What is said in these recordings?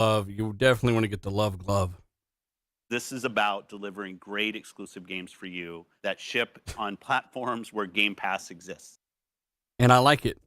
love, you definitely want to get the Love Glove. This is about delivering great exclusive games for you that ship on platforms where Game Pass exists. And I like it.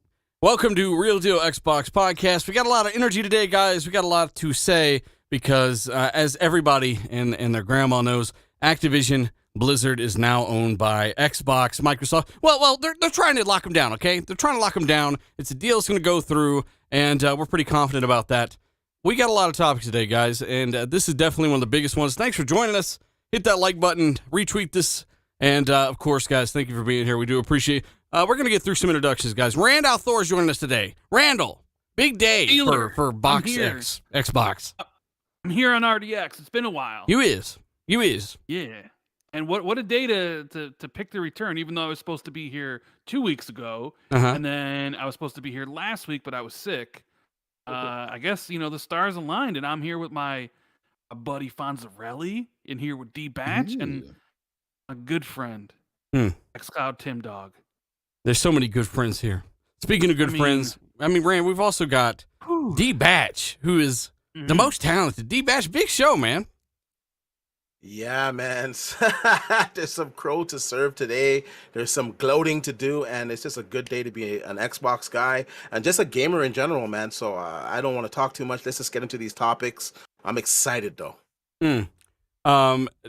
Welcome to Real Deal Xbox Podcast. We got a lot of energy today, guys. We got a lot to say because, as everybody and their grandma knows, Activision Blizzard is now owned by Xbox, Microsoft. Well, they're trying to lock them down, okay? They're trying to lock them down. It's a deal that's going to go through, and we're pretty confident about that. We got a lot of topics today, guys, and this is definitely one of the biggest ones. Thanks for joining us. Hit that like button, retweet this, and, of course, guys, thank you for being here. We do appreciate it. We're going to get through some introductions, guys. Randall Thor is joining us today. Randall, big day for Box X, Xbox. I'm here on RDX. It's been a while. You is. Yeah. And what a day to pick the return, even though I was supposed to be here 2 weeks ago. And then I was supposed to be here last week, but I was sick. I guess, the stars aligned, and I'm here with my buddy in here with D-Batch and a good friend, xCloud Tim Dog. There's so many good friends here. Speaking of good friends, Rand, we've also got D-Batch, who is the most talented. D-Batch, big show, man. Yeah, man. There's some crow to serve today. There's some gloating to do, and it's just a good day to be an Xbox guy and just a gamer in general, man. So I don't want to talk too much. Let's just get into these topics. I'm excited, though.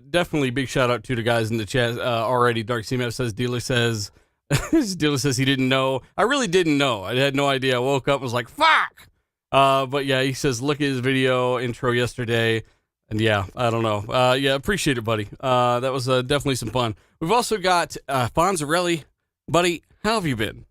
Definitely big shout out to the guys in the chat already. Dark Seaman says, Dealer says he didn't know. I really didn't know. I had no idea. I woke up and was like, fuck. But yeah, he says, look at his video intro yesterday. And yeah, I don't know. Yeah, appreciate it, buddy. That was definitely some fun. We've also got Fonzarelli. Buddy, how have you been?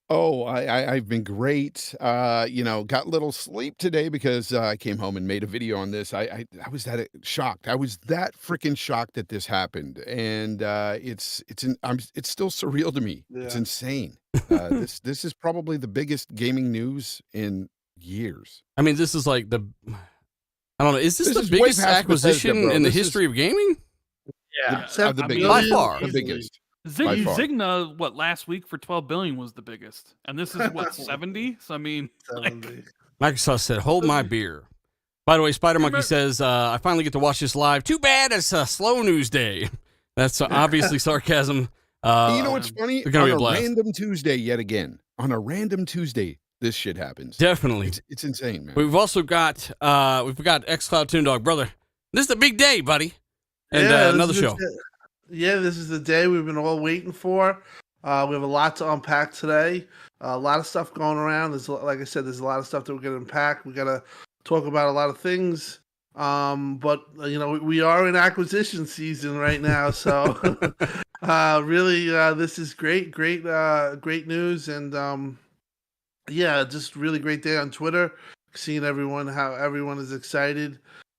Oh, I've been great. Got a little sleep today because I came home and made a video on this. I was that shocked. I was that freaking shocked that this happened, and it's still surreal to me. Yeah. It's insane. This is probably the biggest gaming news in years. I mean, this is like I don't know. Is this the biggest acquisition in the history of gaming? Yeah, the biggest. By far. The biggest. Zigna, last week for $12 billion was the biggest. And this is, 70? So, 70. Microsoft said, hold my beer. By the way, Spider Monkey says, I finally get to watch this live. Too bad it's a slow news day. That's obviously sarcasm. You know what's funny? On a random Tuesday yet again. On a random Tuesday, this shit happens. Definitely. It's insane, man. We've also got xCloud Toon Dog. Brother, this is the big day, buddy. And another show. Yeah, this is the day we've been all waiting for. We have a lot to unpack today. A lot of stuff going around. Like I said, there's a lot of stuff that we're going to unpack. We got to talk about a lot of things. But we are in acquisition season right now, so really, this is great news, and just really great day on Twitter. Seeing how everyone is excited.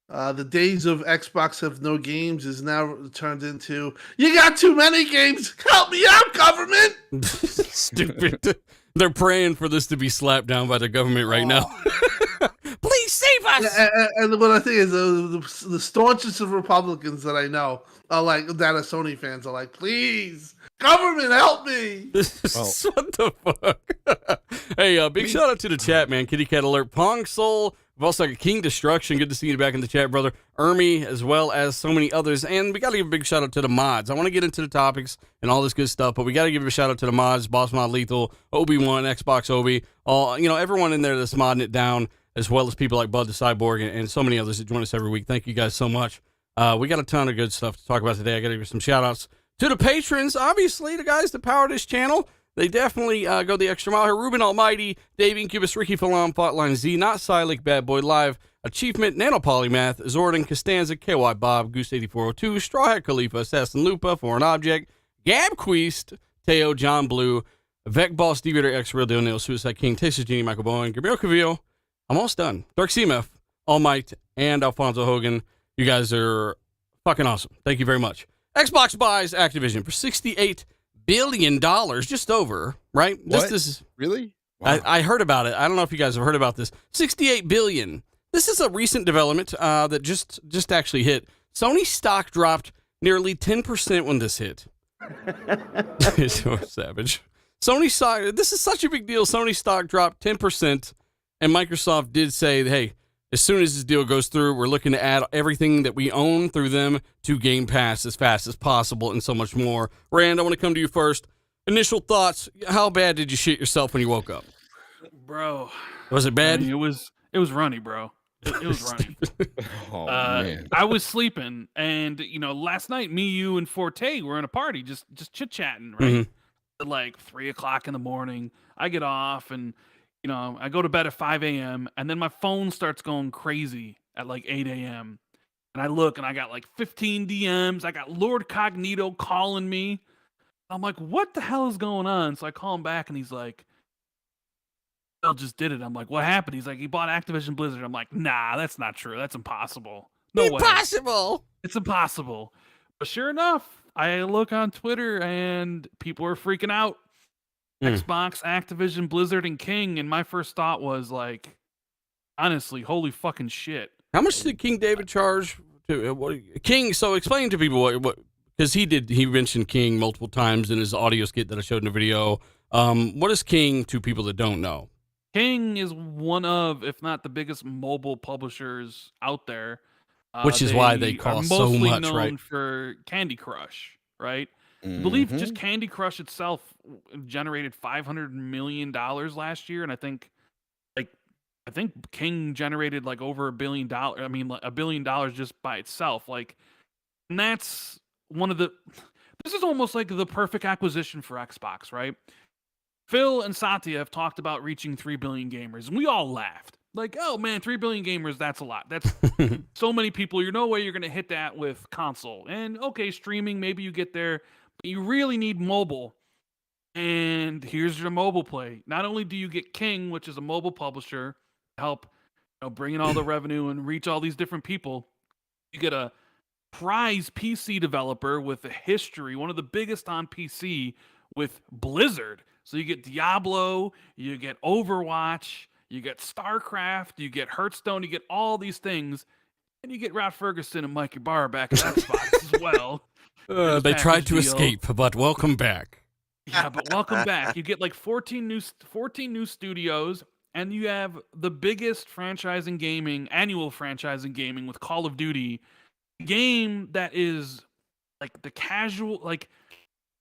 The days of Xbox have no games is now turned into, you got too many games. Help me out, government. Stupid. They're praying for this to be slapped down by the government right now. Please save us. And what I think is the staunchest of Republicans that I know are like, that are Sony fans, are like, please, government, help me. What the fuck? Hey, big shout out to the chat, man. Kitty Cat Alert, Pong Soul. We've also got King Destruction. Good to see you back in the chat, brother. Ermi, as well as so many others. And we got to give a big shout out to the mods. I want to get into the topics and all this good stuff, but we got to give a shout out to the mods, Boss Mod Lethal, Obi-Wan, Xbox Obi, everyone in there that's modding it down, as well as people like Bud the Cyborg and so many others that join us every week. Thank you guys so much. We got a ton of good stuff to talk about today. I got to give some shout outs to the patrons, obviously, the guys that power this channel. They definitely go the extra mile here. Ruben Almighty, Dave Incubus, Ricky Falam, Faultline Z, Not Silik, Bad Boy Live, Achievement, Nanopolymath, Zordon, Costanza, KY Bob, Goose8402, Straw Hat Khalifa, Assassin Lupa, Foreign Object, Gab Queest, Teo, John Blue, Vec Boss, Deviator X, Real Deal Neil, Suicide King, Texas Genie, Michael Bowen, Gabriel Cavillo. I'm almost done. Dark CMF, All Might, and Alfonso Hogan. You guys are fucking awesome. Thank you very much. Xbox buys Activision for $68 billion, just over, right? What? This is really? Wow. I heard about it. I don't know if you guys have heard about this. $68 billion. This is a recent development that just actually hit. Sony stock dropped nearly 10% when this hit. It's so savage. Sony stock, this is such a big deal. Sony stock dropped 10%, and Microsoft did say, hey, as soon as this deal goes through, we're looking to add everything that we own through them to Game Pass as fast as possible and so much more. Rand, I want to come to you first. Initial thoughts. How bad did you shit yourself when you woke up? Bro. Was it bad? I mean, it was runny, bro. It was runny. Oh, man. I was sleeping, and last night, me, you, and Forte were in a party, just chit chatting, right? At like 3 o'clock in the morning, I get off, and I go to bed at 5 a.m. and then my phone starts going crazy at like 8 a.m. And I look, and I got like 15 DMs. I got Lord Cognito calling me. I'm like, what the hell is going on? So I call him back, and he's like, Phil just did it. I'm like, what happened? He's like, he bought Activision Blizzard. I'm like, nah, that's not true. That's impossible. No way. Impossible. It's impossible. But sure enough, I look on Twitter, and people are freaking out. Xbox, Activision, Blizzard, and King. And my first thought was like, honestly, holy fucking shit. How much did King David charge? King, so explain to people what because he mentioned King multiple times in his audio skit that I showed in the video. What is King to people that don't know? King is one of, if not the biggest mobile publishers out there. Which is why they cost so much, right? Mostly known for Candy Crush, right? I believe just Candy Crush itself generated $500 million last year, and I think King generated like over $1 billion. I mean, like $1 billion just by itself. Like, and that's one of the. This is almost like the perfect acquisition for Xbox, right? Phil and Satya have talked about reaching 3 billion gamers, and we all laughed. Like, oh man, 3 billion gamers, that's a lot. That's so many people. You're no way you're going to hit that with console. And okay, streaming, maybe you get there, but you really need mobile. And here's your mobile play. Not only do you get King, which is a mobile publisher, to help bring in all the revenue and reach all these different people, you get a prize PC developer with a history, one of the biggest on PC with Blizzard. So you get Diablo, you get Overwatch, you get StarCraft, you get Hearthstone, you get all these things, and you get Rod Ferguson and Mike Ibarra back at Xbox as well. They tried to escape, but welcome back. Yeah, but welcome back. You get like 14 new studios, and you have the biggest franchise in gaming, annual franchise in gaming with Call of Duty, a game that is like the casual, like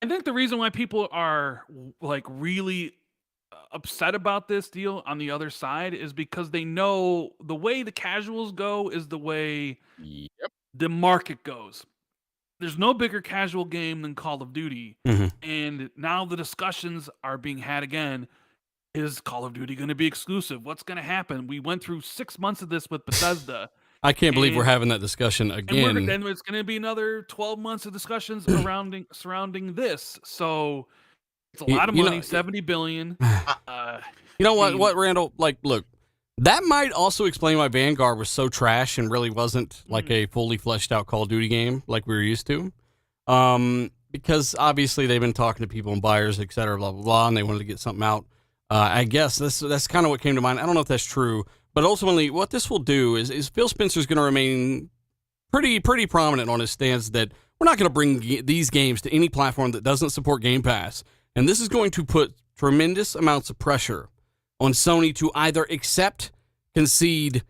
I think the reason why people are like really upset about this deal on the other side is because they know the way the casuals go is the way the market goes. There's no bigger casual game than Call of Duty. And now the discussions are being had again. Is Call of Duty going to be exclusive? What's going to happen? We went through 6 months of this with Bethesda. I can't believe we're having that discussion again. And then it's going to be another 12 months of discussions surrounding this. So it's a lot of money, 70 billion. You know what, Randall? Like, look, that might also explain why Vanguard was so trash and really wasn't like a fully fleshed out Call of Duty game like we were used to. Because obviously they've been talking to people and buyers, et cetera, blah, blah, blah, and they wanted to get something out. I guess that's kind of what came to mind. I don't know if that's true. But ultimately, what this will do is Phil Spencer's going to remain pretty prominent on his stance that we're not going to bring these games to any platform that doesn't support Game Pass. And this is going to put tremendous amounts of pressure on Sony to either accept, concede,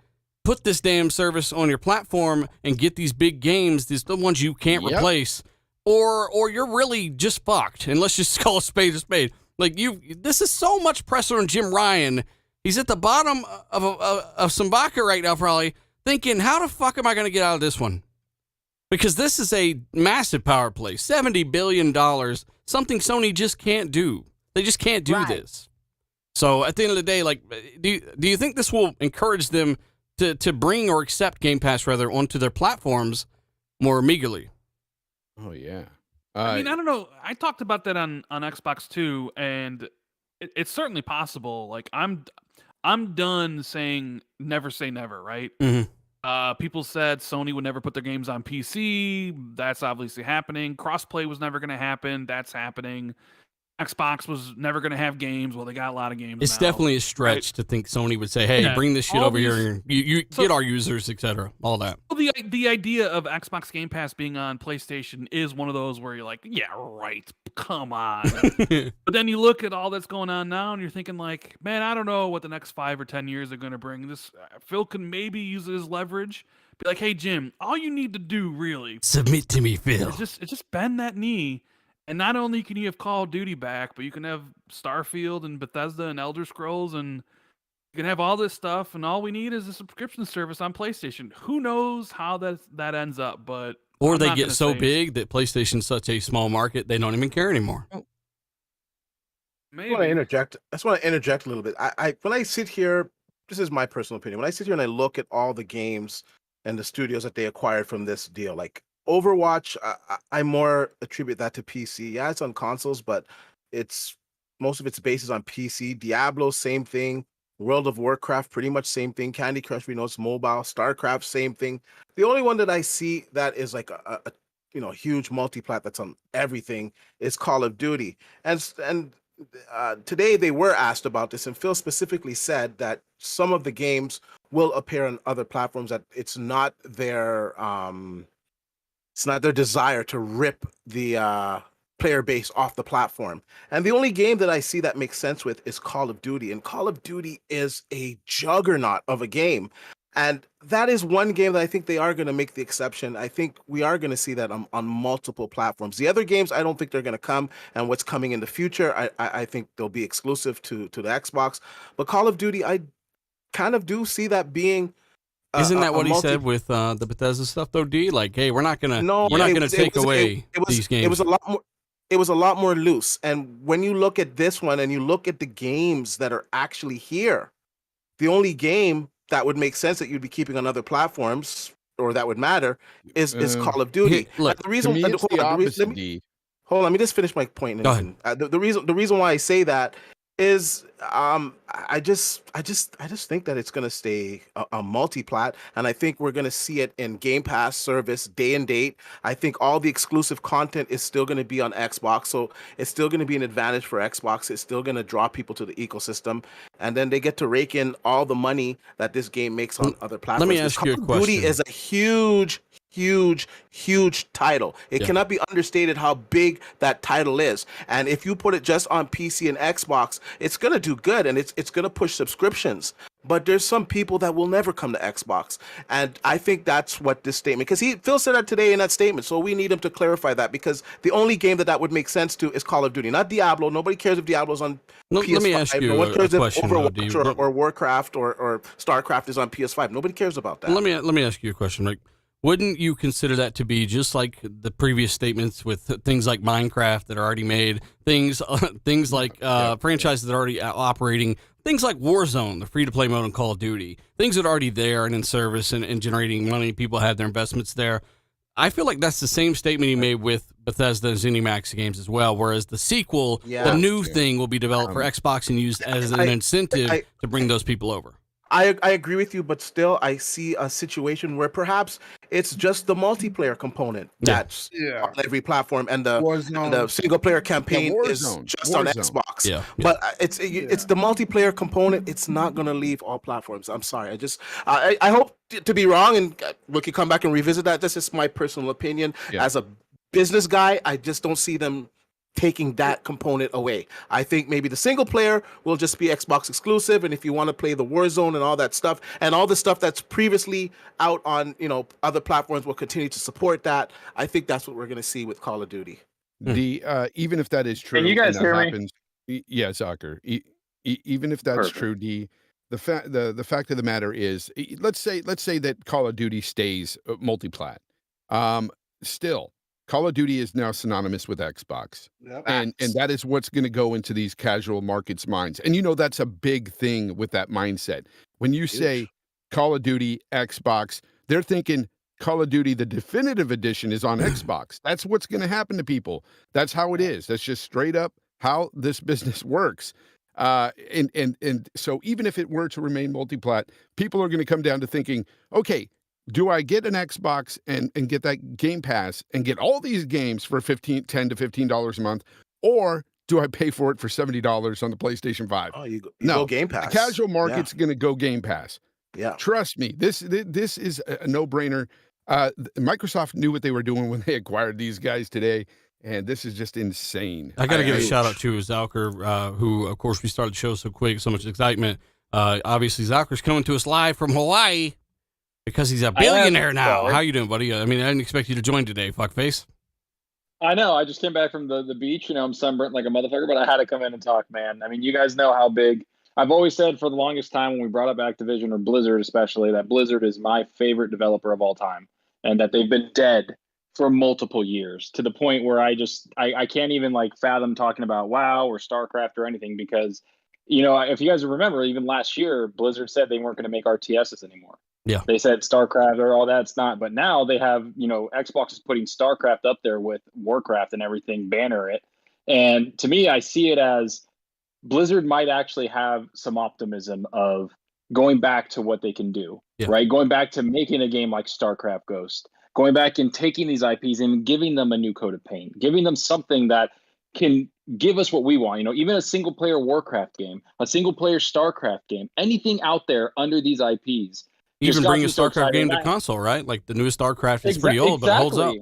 put this damn service on your platform and get these big games, the ones you can't replace, or you're really just fucked. And let's just call a spade a spade. Like this is so much pressure on Jim Ryan. He's at the bottom of some vodka right now, probably thinking, how the fuck am I going to get out of this one? Because this is a massive power play, $70 billion, something Sony just can't do. They just can't do this. So at the end of the day, like, do you think this will encourage them to bring or accept Game Pass, rather, onto their platforms more meagerly? Oh, yeah. I mean, I don't know. I talked about that on Xbox too, and it's certainly possible. Like, I'm done saying never say never, right? People said Sony would never put their games on PC. That's obviously happening. Crossplay was never going to happen. That's happening. Xbox was never going to have games. Well, they got a lot of games. It's now, definitely a stretch to think Sony would say, "Hey, Yeah, bring this shit all over here, these- and you get our users, etc." All that. Well, the idea of Xbox Game Pass being on PlayStation is one of those where you're like, yeah, right, come on. But then you look at all that's going on now, and you're thinking like, man, I don't know what the next 5 or 10 years are going to bring. This Phil can maybe use it as leverage. Be like, hey Jim, all you need to do really Submit to me, Phil. is just bend that knee, and not only can you have Call of Duty back, but you can have Starfield and Bethesda and Elder Scrolls, and you can have all this stuff, and all we need is a subscription service on PlayStation. Who knows how that ends up, but Or I'm they not get gonna so say- big that PlayStation's such a small market they don't even care anymore. I Maybe. want to interject. I just want to interject a little bit. I when I sit here, this is my personal opinion. When I sit here and I look at all the games and the studios that they acquired from this deal, like Overwatch, I more attribute that to PC. Yeah, it's on consoles, but it's most of its base is on PC. Diablo, same thing. World of Warcraft, pretty much same thing. Candy Crush, we know it's mobile. StarCraft, same thing. The only one that I see that is like a huge multi-plat that's on everything is Call of Duty. And today they were asked about this, and Phil specifically said that some of the games will appear on other platforms. That it's not their desire to rip the player base off the platform. And the only game that I see that makes sense with is Call of Duty, and Call of Duty is a juggernaut of a game. And that is one game that I think they are going to make the exception. I think we are going to see that on multiple platforms. The other games, I don't think they're going to come. And what's coming in the future, I think they'll be exclusive to the Xbox. But Call of Duty, I kind of do see that being. Isn't that what he said with the Bethesda stuff, though, D? Like, hey, we're not gonna take away these games. It was a lot more. It was a lot more loose. And when you look at this one and you look at the games that are actually here, the only game that would make sense that you'd be keeping on other platforms or that would matter is Call of Duty. Look, the reason, to me, it's the opposite, hold on, let me just finish my point. Go ahead. The reason why I say that is I just think that it's going to stay a multi-plat, and I think we're going to see it in Game Pass service day and date. I think all the exclusive content is still going to be on Xbox, so it's still going to be an advantage for Xbox. It's still going to draw people to the ecosystem, and then they get to rake in all the money that this game makes on other platforms. Let me ask you a Call of Duty question. is a huge title. It cannot be understated how big that title is. And if you put it just on PC and Xbox, it's going to do good, and it's going to push subscriptions. But there's some people that will never come to Xbox. And I think that's what this statement, because Phil said that today in that statement. So we need him to clarify that, because the only game that would make sense to is Call of Duty, not Diablo. Nobody cares if Diablo's on PS5. Let me ask you no one cares a if question, Overwatch though, or Warcraft or StarCraft is on PS5. Nobody cares about that. Let me ask you a question, Rick. Wouldn't you consider that to be just like the previous statements with things like Minecraft that are already made, things like franchises that are already operating, things like Warzone, the free-to-play mode in Call of Duty, things that are already there and in service and generating money, people have their investments there. I feel like that's the same statement he made with Bethesda and ZeniMax games as well, whereas the sequel, the new thing, will be developed for Xbox and used as an incentive to bring those people over. I agree with you, but still, I see a situation where perhaps it's just the multiplayer component that's on every platform, and the single player campaign is just on Xbox. Yeah. But it's the multiplayer component. It's not going to leave all platforms. I'm sorry. I hope to be wrong, and we can come back and revisit that. This is my personal opinion. As a business guy, I just don't see them taking that component away. I think maybe the single player will just be Xbox exclusive, and if you want to play the Warzone and all that stuff, and all the stuff that's previously out on other platforms will continue to support that. I think that's what we're going to see with Call of Duty. The even if that is true, Can you guys and that hear me? happens, yeah, Zucker. Even if that's true, the fact of the matter is, let's say that Call of Duty stays multiplat. Still, Call of Duty is now synonymous with Xbox. Yep. And that is what's going to go into these casual markets' minds. And that's a big thing with that mindset. When you say Call of Duty, Xbox, they're thinking Call of Duty, the definitive edition, is on Xbox. That's what's going to happen to people. That's how it is. That's just straight up how this business works. And so even if it were to remain multiplat, people are going to come down to thinking, okay, do I get an Xbox and get that Game Pass and get all these games for $10 to $15 a month? Or do I pay for it for $70 on the PlayStation 5? Oh, you No. go Game The Pass. casual market's going to go Game Pass. Yeah. Trust me, this is a no-brainer. Microsoft knew what they were doing when they acquired these guys today, and this is just insane. I got to give a shout out to Zalker, who, of course, we started the show so quick, so much excitement. Obviously, Zalker's coming to us live from Hawaii because he's a billionaire now. How you doing, buddy? I mean, I didn't expect you to join today, fuckface. I know. I just came back from the beach. I'm sunburnt like a motherfucker, but I had to come in and talk, man. I mean, you guys know how big. I've always said for the longest time when we brought up Activision or Blizzard especially, that Blizzard is my favorite developer of all time and that they've been dead for multiple years to the point where I can't even like fathom talking about WoW or StarCraft or anything because, if you guys remember, even last year, Blizzard said they weren't going to make RTSs anymore. Yeah. They said StarCraft or all that's not, but now they have, Xbox is putting StarCraft up there with Warcraft and everything, banner it. And to me, I see it as Blizzard might actually have some optimism of going back to what they can do, right? Going back to making a game like StarCraft Ghost, going back and taking these IPs and giving them a new coat of paint, giving them something that can give us what we want. Even a single player Warcraft game, a single player StarCraft game, anything out there under these IPs. Even bring a StarCraft game to console, right? Like the newest StarCraft is pretty old, but it holds up.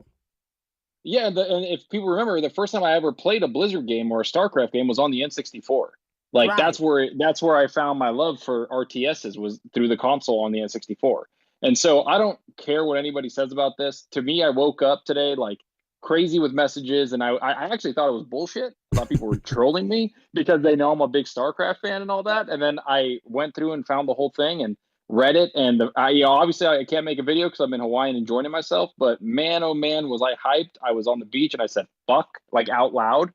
Yeah, and if people remember, the first time I ever played a Blizzard game or a StarCraft game was on the N64. Like that's where I found my love for RTSs was through the console on the N64. And so I don't care what anybody says about this. To me, I woke up today like crazy with messages, and I actually thought it was bullshit. I thought people were trolling me because they know I'm a big StarCraft fan and all that. And then I went through and found the whole thing and read it, and obviously I can't make a video because I'm in Hawaii and enjoying myself, but man, oh man, was I hyped. I was on the beach and I said fuck like out loud.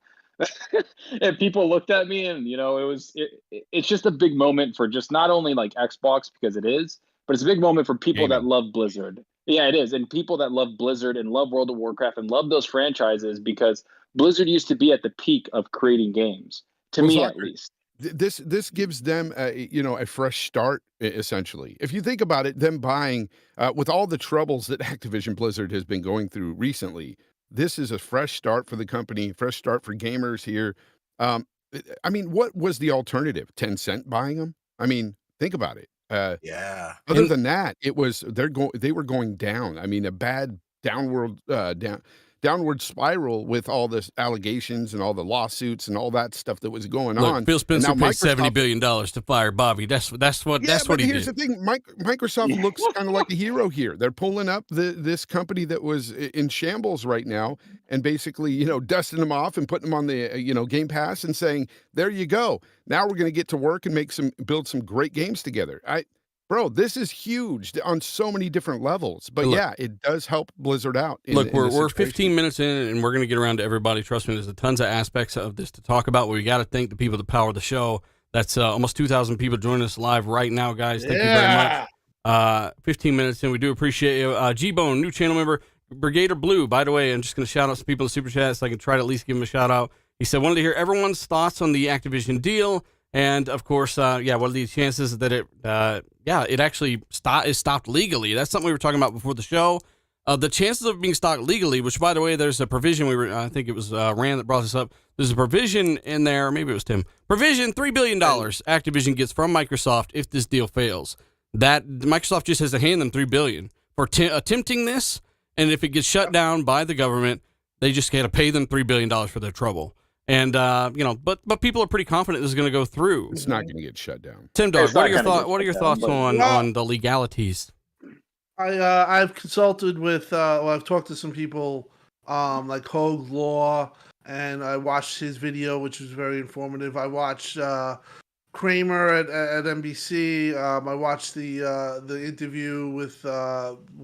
And people looked at me, and it's just a big moment for just not only like Xbox because it is, but it's a big moment for people that love Blizzard. Yeah, it is. And people that love Blizzard and love World of Warcraft and love those franchises because Blizzard used to be at the peak of creating games, to me at least. This gives them a fresh start, essentially. If you think about it, them buying with all the troubles that Activision Blizzard has been going through recently, this is a fresh start for the company, fresh start for gamers here. I mean, what was the alternative? 10 cent buying them? I mean, think about it. Other than that, it was they were going down. I mean, a bad downward spiral with all the allegations and all the lawsuits and all that stuff that was going on. Phil Spencer paid $70 billion to fire Bobby. That's what he did. Here's the thing: Microsoft looks kind of like a hero here. They're pulling up this company that was in shambles right now, and basically, dusting them off and putting them on the Game Pass and saying, "There you go. Now we're going to get to work and build some great games together." Bro, this is huge on so many different levels. But it does help Blizzard out. We're 15 minutes in, and we're going to get around to everybody. Trust me, there's tons of aspects of this to talk about. We got to thank the people that power the show. That's almost 2,000 people joining us live right now, guys. Thank you very much. 15 minutes in, we do appreciate you. G-Bone, new channel member, Brigader Blue. By the way, I'm just going to shout out some people in the Super Chat so I can try to at least give them a shout out. He said, wanted to hear everyone's thoughts on the Activision deal. And of course, what are the chances that it actually is stopped legally? That's something we were talking about before the show. The chances of being stopped legally, which by the way, there's a provision. I think it was Rand that brought this up. There's a provision in there. Maybe it was Tim. Provision $3 billion Activision gets from Microsoft if this deal fails. That Microsoft just has to hand them $3 billion for attempting this, and if it gets shut down by the government, they just got to pay them $3 billion for their trouble. And but people are pretty confident this is going to go through. It's not going to get shut down. Tim Dog, what are your thoughts on the legalities? I've consulted with I've talked to some people like Hogue Law, and I watched his video, which was very informative. I watched Kramer at NBC. I watched the interview with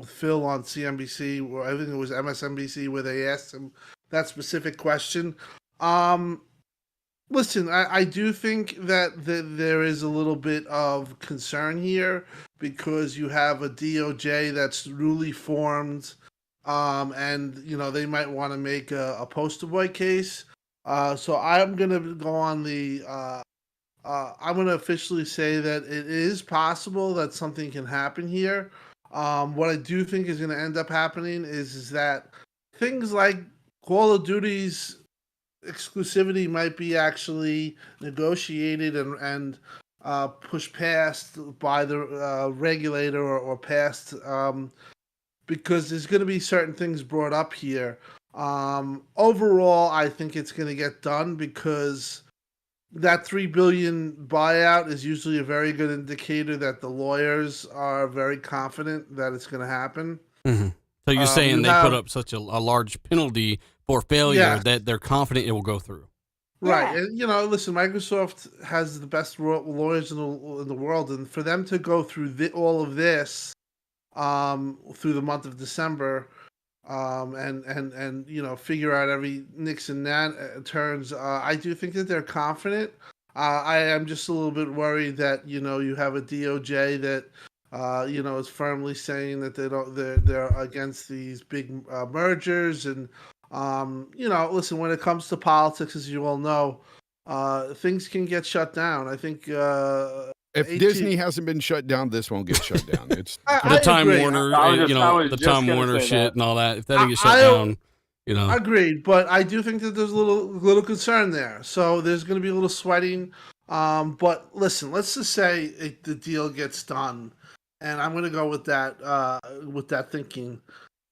Phil on CNBC, where I think it was MSNBC, where they asked him that specific question. Listen, I do think that there is a little bit of concern here because you have a DOJ that's newly formed, and they might want to make a poster boy case. So I'm gonna go on the. I'm gonna officially say that it is possible that something can happen here. What I do think is gonna end up happening is that things like Call of Duty's exclusivity might be actually negotiated and pushed past by the regulator or passed because there's going to be certain things brought up here. Overall, I think it's going to get done because that $3 billion buyout is usually a very good indicator that the lawyers are very confident that it's going to happen. Mm-hmm. So you're saying they put up such a large penalty for failure that they're confident it will go through. Right. And, listen, Microsoft has the best lawyers in the world. And for them to go through all of this through the month of December and figure out every nicks and turns, I do think that they're confident. I am just a little bit worried that, you have a DOJ that, is firmly saying that they're against these big mergers. And, listen, when it comes to politics, as you all know, things can get shut down. I think if Disney hasn't been shut down, this won't get shut down. It's the Time Warner, the Time Warner shit and all that. If that didn't get shut down, Agreed, but I do think that there's a little concern there. So there's going to be a little sweating. But listen, let's just say the deal gets done, and I'm going to go with that thinking.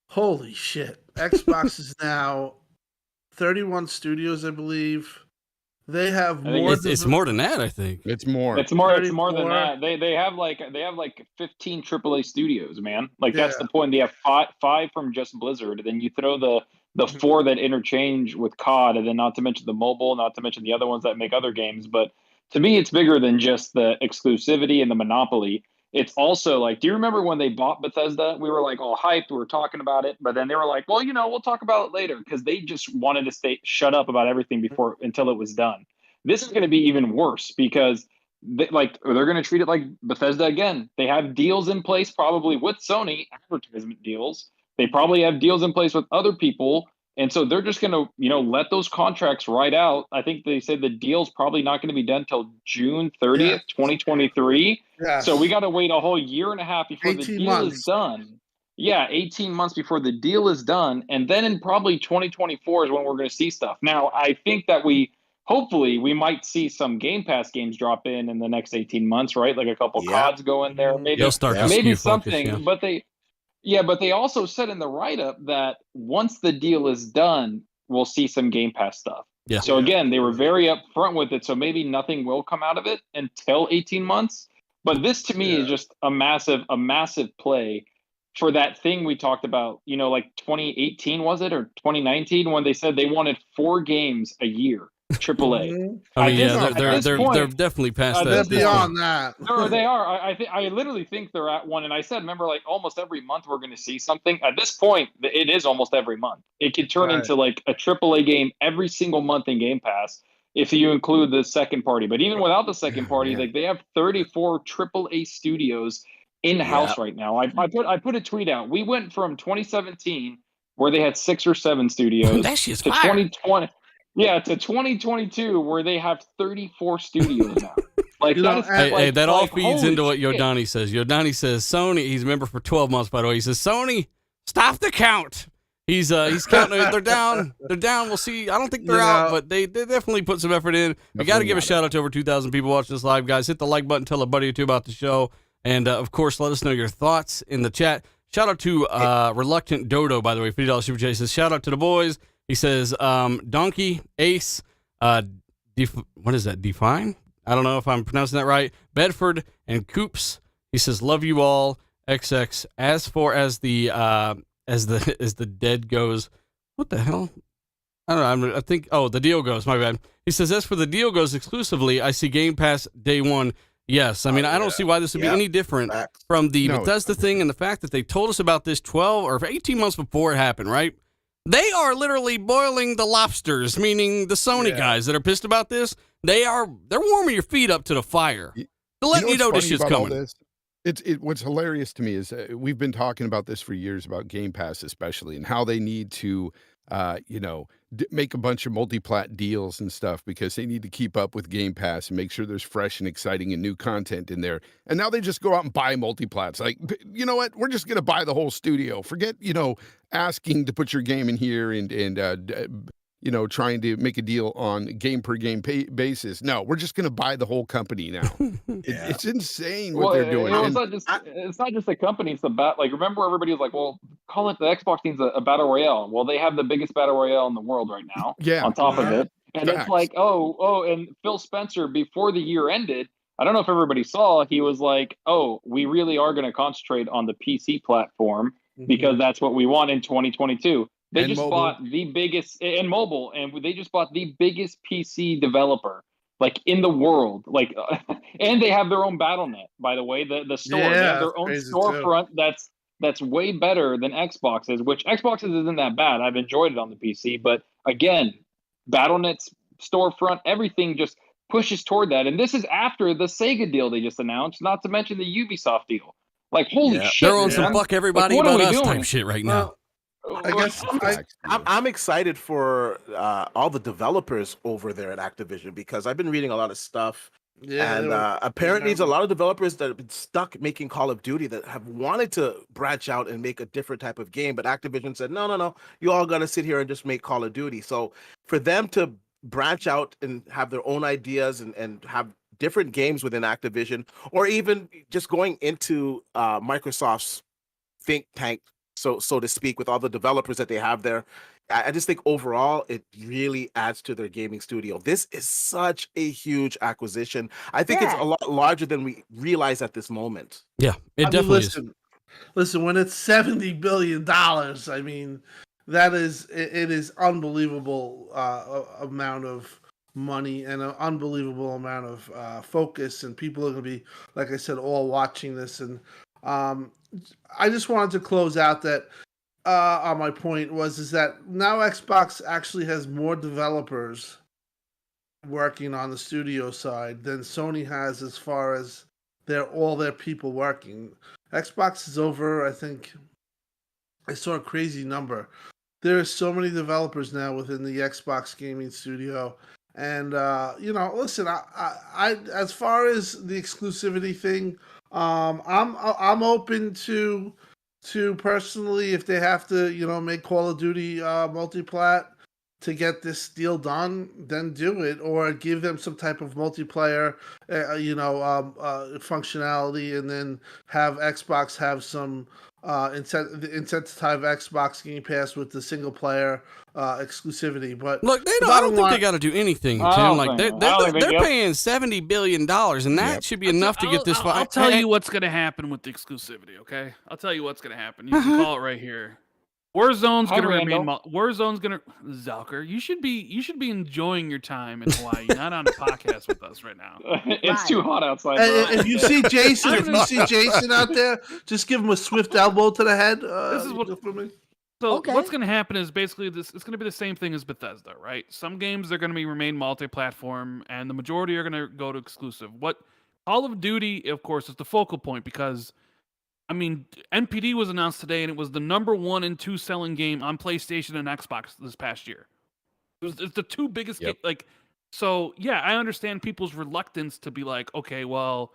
Holy shit! Xbox is now 31 studios, I believe. They have more. It's more than that, I think. It's more. It's more than that. They have like 15 AAA studios, man. Like that's the point. They have five from just Blizzard. And then you throw the 4 that interchange with COD, and then not to mention the mobile, not to mention the other ones that make other games. But to me, it's bigger than just the exclusivity and the monopoly. It's also like, do you remember when they bought Bethesda? We were like all hyped. We were talking about it, but then they were like, well, we'll talk about it later because they just wanted to shut up about everything until it was done. This is going to be even worse because they're going to treat it like Bethesda again. They have deals in place probably with Sony, advertisement deals. They probably have deals in place with other people. And so they're just going to, let those contracts ride out. I think they said the deal's probably not going to be done till June 30th, 2023. Yes. So we got to wait a whole year and a half before the deal is done. Yeah, 18 months before the deal is done. And then in probably 2024 is when we're going to see stuff. Now, I think that hopefully we might see some Game Pass games drop in the next 18 months, right? Like a couple CODs go in there. Maybe, maybe something. But they also said in the write-up that once the deal is done, we'll see some Game Pass stuff. Yeah. So again, they were very upfront with it. So maybe nothing will come out of it until 18 months. But this to me is just a massive play for that thing we talked about, like 2018 was it, or 2019, when they said they wanted 4 games a year. AAA. They're definitely past that. They're beyond that. No, they are. I literally think they're at one. And I said, remember, like almost every month we're going to see something. At this point, it is almost every month. It could turn into like a AAA game every single month in Game Pass if you include the second party. But even without the second party, like they have 34 AAA studios in house right now. I put a tweet out. We went from 2017 where they had 6 or 7 studios that shit's to fire. 2020. Yeah, to 2022 where they have 34 studios now. Like that all feeds into what shit. Yodani says. Yodani says Sony. He's a member for 12 months, by the way. He says Sony, stop the count. He's counting. They're down. They're down. We'll see. I don't think they're out, but they definitely put some effort in. We got to give a shout out to over 2,000 people watching this live, guys. Hit the like button. Tell a buddy or two about the show, and of course, let us know your thoughts in the chat. Shout out to Reluctant Dodo, by the way, $50 super chat. He says shout out to the boys. He says, Donkey, Ace, what is that, Define? I don't know if I'm pronouncing that right. Bedford and Coops. He says, love you all, XX. As far as the dead goes, what the hell? I don't know. I think, the deal goes, my bad. He says, as for the deal goes exclusively, I see Game Pass day one. Yes, I mean, I don't see why this would be any different from the Bethesda thing and the fact that they told us about this 12 or 18 months before it happened, right? They are literally boiling the lobsters, meaning the Sony guys that are pissed about this. They're warming your feet up to the fire. They're letting you know this shit's coming. What's hilarious to me is we've been talking about this for years about Game Pass, especially, and how they need to, make a bunch of multi-plat deals and stuff because they need to keep up with Game Pass and make sure there's fresh and exciting and new content in there. And now they just go out and buy multi-plats. Like, you know what? We're just going to buy the whole studio. Forget, asking to put your game in here and trying to make a deal on game per game basis. No, we're just going to buy the whole company now. It's insane what they're doing. It's not just the company. It's about, like, remember everybody was like, well, call it the Xbox needs a battle royale. Well, they have the biggest battle royale in the world right now. Yeah. On top of it. And Facts. it's like, and Phil Spencer, before the year ended, I don't know if everybody saw, he was like, we really are going to concentrate on the PC platform because that's what we want in 2022. They And just mobile. bought the biggest, and mobile, and they just bought the biggest PC developer, like, in the world. Like, and they have their own BattleNet, by the way, the store. Yeah, They have their that's own crazy, storefront that's way better than Xbox's, which Xbox's isn't that bad. I've enjoyed it on the PC, but again, BattleNet's storefront, everything just pushes toward that. And this is after the Sega deal they just announced, not to mention the Ubisoft deal. Like, holy shit. They're on some man. fuck everybody Like, what about are we us doing? type shit right now. I guess I'm excited for all the developers over there at Activision because I've been reading a lot of stuff. And apparently, there's a lot of developers that have been stuck making Call of Duty that have wanted to branch out and make a different type of game. But Activision said, no, you all got to sit here and just make Call of Duty. So for them to branch out and have their own ideas and have different games within Activision, or even just going into Microsoft's think tank, so to speak, with all the developers that they have there, I just think overall it really adds to their gaming studio. This is such a huge acquisition. I think it's a lot larger than we realize at this moment. Yeah, it definitely is. Listen, when it's $70 billion, I mean, it is unbelievable amount of money and an unbelievable amount of focus, and people are going to be, like I said, all watching this. And I just wanted to close out that on my point is that now Xbox actually has more developers working on the studio side than Sony has, as far as all their people working. Xbox is over, I think I saw a crazy number. There are so many developers now within the Xbox gaming studio. And listen, I as far as the exclusivity thing, I'm open to personally, if they have to, make Call of Duty multiplat to get this deal done, then do it, or give them some type of multiplayer, functionality, and then have Xbox have some incentivize Xbox Game Pass with the single player exclusivity. But look, I don't think they got to do anything, Tim. Like they're paying $70 billion, and that should be enough to get this. I'll tell you what's going to happen with the exclusivity. Okay, I'll tell you what's going to happen. You can call it right here. Warzone's going to remain. Warzone's going to. Zalker, you should be enjoying your time in Hawaii, not on a podcast with us right now. It's too hot outside. If you see Jason, out there, just give him a swift elbow to the head. This is what. So what's going to happen is basically this. It's going to be the same thing as Bethesda, right? Some games are going to remain multi-platform, and the majority are going to go to exclusive. What Call of Duty, of course, is the focal point because, I mean, NPD was announced today, and it was the number 1 and 2 selling game on PlayStation and Xbox this past year. It's the two biggest games. So yeah, I understand people's reluctance to be like, okay, well,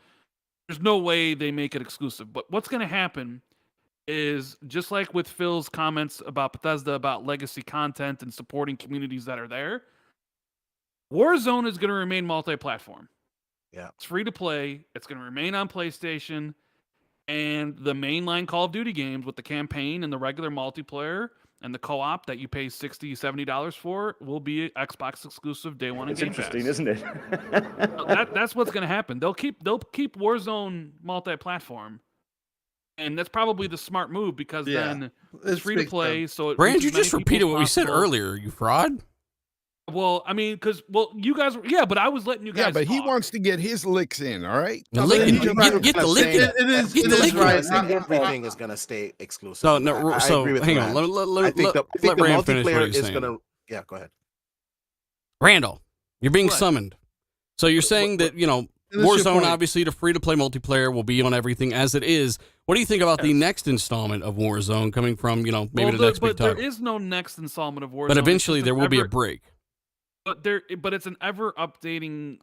there's no way they make it exclusive. But what's going to happen is, just like with Phil's comments about Bethesda, about legacy content and supporting communities that are there, Warzone is going to remain multi-platform. Yeah. It's free to play. It's going to remain on PlayStation. And the mainline Call of Duty games with the campaign and the regular multiplayer and the co-op that you pay $60, $70 for will be Xbox exclusive day one. It's Game interesting, Pass. isn't it? That's what's going to happen. They'll keep Warzone multi-platform, and that's probably the smart move because then it's free to play. So Brand, you just repeated what we said earlier. You fraud. Well, I mean, you guys, but I was letting you guys. Yeah, but talk. he wants to get his licks in. All right, Get the licking. It is right. Everything is going to stay exclusive. So I agree with hang Rand. on. I think the Rand finish what multiplayer he's is saying. going to. Yeah, go ahead. Randall, you're being What? summoned. So you're saying that Warzone, obviously, the free-to-play multiplayer will be on everything as it is. What do you think about the next installment of Warzone coming from, maybe the next big title? There is no next installment of Warzone. But eventually there will be a break. But it's an ever updating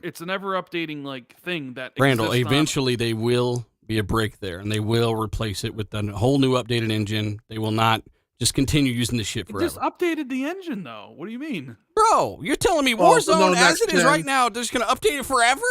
it's an ever updating thing that Randall, exists eventually they will be a break there, and they will replace it with a whole new updated engine. They will not just continue using this shit It forever. just updated the engine, though. What do you mean? Bro, you're telling me Well, Warzone, no, as next it is gen. right now, they're just going to update it forever?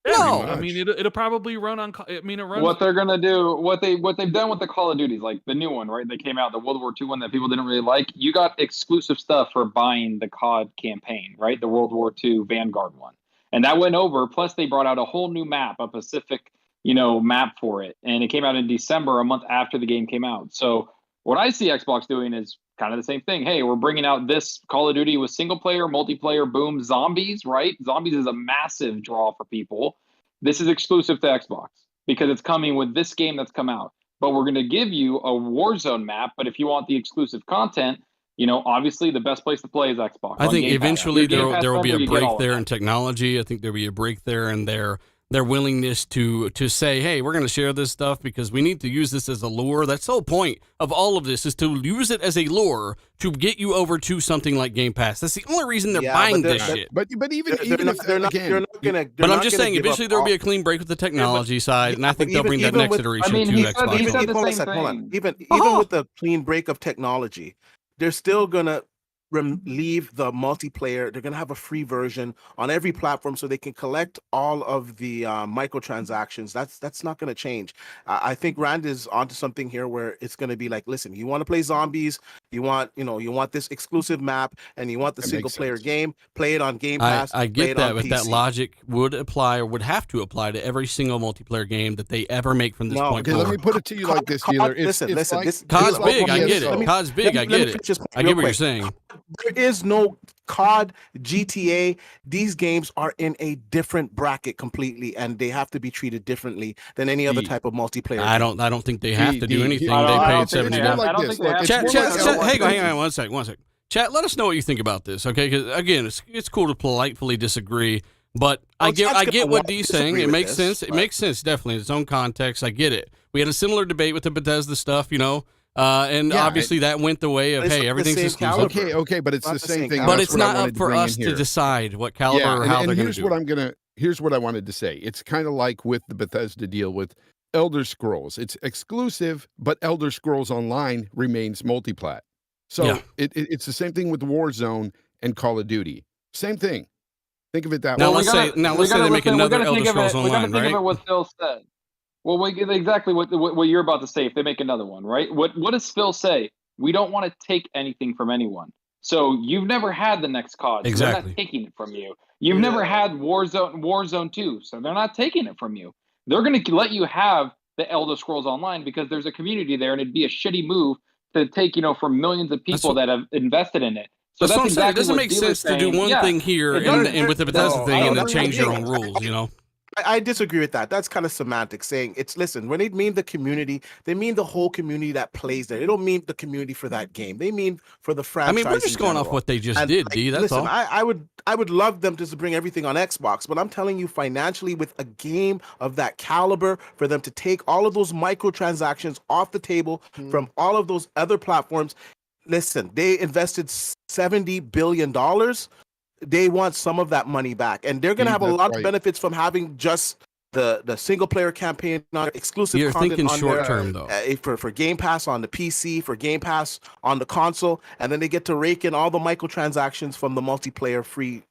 Yeah, No. I mean, it'll probably run on. I mean, it runs. What they're gonna do, what they've done with the Call of Duties, like the new one, right? That came out, the World War II one that people didn't really like. You got exclusive stuff for buying the COD campaign, right? The World War II Vanguard one, and that went over. Plus, they brought out a whole new map, a Pacific, map for it, and it came out in December, a month after the game came out. So what I see Xbox doing is kind of the same thing. Hey, we're bringing out this Call of Duty with single player, multiplayer, boom, zombies, right? Zombies is a massive draw for people. This is exclusive to Xbox because it's coming with this game that's come out. But we're going to give you a Warzone map. But if you want the exclusive content, obviously the best place to play is Xbox. I think eventually there will be a break there in in technology. I think there'll be a break there in their willingness to say, hey, we're going to share this stuff because we need to use this as a lure. That's the whole point of all of this, is to use it as a lure to get you over to something like Game Pass. That's the only reason they're buying this shit. But even if they're not gonna. But I'm just saying, eventually there will be a clean break with the technology side, and I think they'll bring that next iteration to Xbox. he said the Hold on a same sec, hold on. thing. Even with the clean break of technology, they're still gonna leave the multiplayer. They're gonna have a free version on every platform, so they can collect all of the microtransactions. That's not gonna change. I think Rand is onto something here, where it's gonna be like, listen, you want to play zombies, you want this exclusive map, and you want the single player game. Play it on Game Pass. I get that, but that logic would apply, or would have to apply, to every single multiplayer game that they ever make from this point Okay, forward. let me put it to you like this, dealer. Listen. COD's big, I get PSO. it. COD's big, I get it. I get what you're saying. There is no COD, GTA. These games are in a different bracket completely, and they have to be treated differently than any other type of multiplayer. I don't think they have to do anything. I They don't paid think they $70. have. I don't think they have. Chat, It's more like hang on, one second. Chat, let us know what you think about this, okay? Because again, it's cool to politely disagree, but I get what D's saying. It makes sense. It makes sense, definitely, in its own context. I get it. We had a similar debate with the Bethesda stuff, and obviously that went the way of, It's hey, not the everything's same exclusive. caliber. Okay, but it's Not the the same same thing. But That's it's what I not wanted up to for bring in us to here. decide what caliber or how they're going to do it. Here's what I wanted to say. It's kind of like with the Bethesda deal with Elder Scrolls. It's exclusive, but Elder Scrolls Online remains multiplat. So Yeah. it's the same thing with Warzone and Call of Duty. Same thing. Think of it that Now way. let's say they make another Elder Scrolls We're Online, gonna think right? of what Phil said. Well, exactly what you're about to say. If they make another one, right? What does Phil say? We don't want to take anything from anyone. So you've never had the next COD. So Exactly. they're not taking it from you. You've never had Warzone 2. So they're not taking it from you. They're going to let you have the Elder Scrolls Online because there's a community there, and it'd be a shitty move to take, from millions of people that have invested in it. So That's what I'm saying. It exactly doesn't what make Dealer's sense to do saying. one Yeah. thing here It and doesn't- with the Bethesda No, thing and I then don't change your think- own rules, I disagree with that. That's kind of semantic, saying listen, when they mean the community, they mean the whole community that plays there. They don't mean the community for that game. They mean for the I franchise. mean, we're just in going off general. what they just And, did, like, D. That's listen, all. I would love them just to bring everything on Xbox, but I'm telling you, financially, with a game of that caliber, for them to take all of those microtransactions off the table from all of those other platforms, listen, they invested $70 billion. They want some of that money back, and they're going to have a That's lot right. of benefits from having just the single player campaign on exclusive You're content thinking on short their, term, though. for Game Pass on the PC, for Game Pass on the console, and then they get to rake in all the microtransactions from the multiplayer free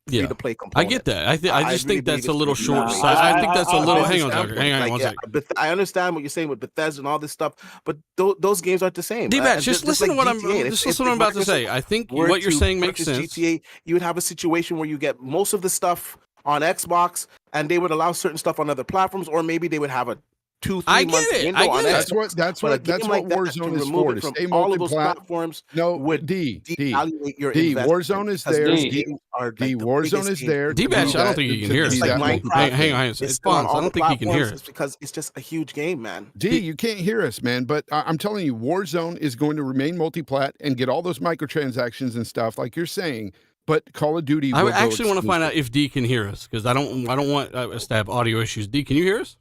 Yeah. to play I component. get that. I just really think that's believe a it's little gonna be short that. sight. I think that's a little. Hang on, understand, hang on like, one yeah, second. but I understand what you're saying with Bethesda and all this stuff, but those games aren't the same. D-Bat, And just listen to like what I'm. GTA, Just listen to what I'm about to say. I think were what you're to saying makes purchase sense. GTA, you would have a situation where you get most of the stuff on Xbox, and they would allow certain stuff on other platforms, or maybe they would have a 2-3 I month get it. window I on get it. Xbox. That's But a what game like that, Warzone to is remove for. it To from stay all of those multiplat. platforms No, would D. devaluate your D. investment, Warzone is because there. those D. games are like D. the Warzone biggest is game. there. to D-Batch, be I don't that- think he can to hear be us. It's that like multiplat. Minecraft. Hang on. It's It's still on Fonz. I all don't the think he can hear platforms. us. It's because it's just a huge game, man. D, you can't hear us, man. But I'm telling you, Warzone is going to remain multiplat and get all those microtransactions and stuff, like you're saying. But Call of Duty. I will would go actually want to find out exclusive. if D can hear us, because I don't want us to have audio issues. D, can you hear us?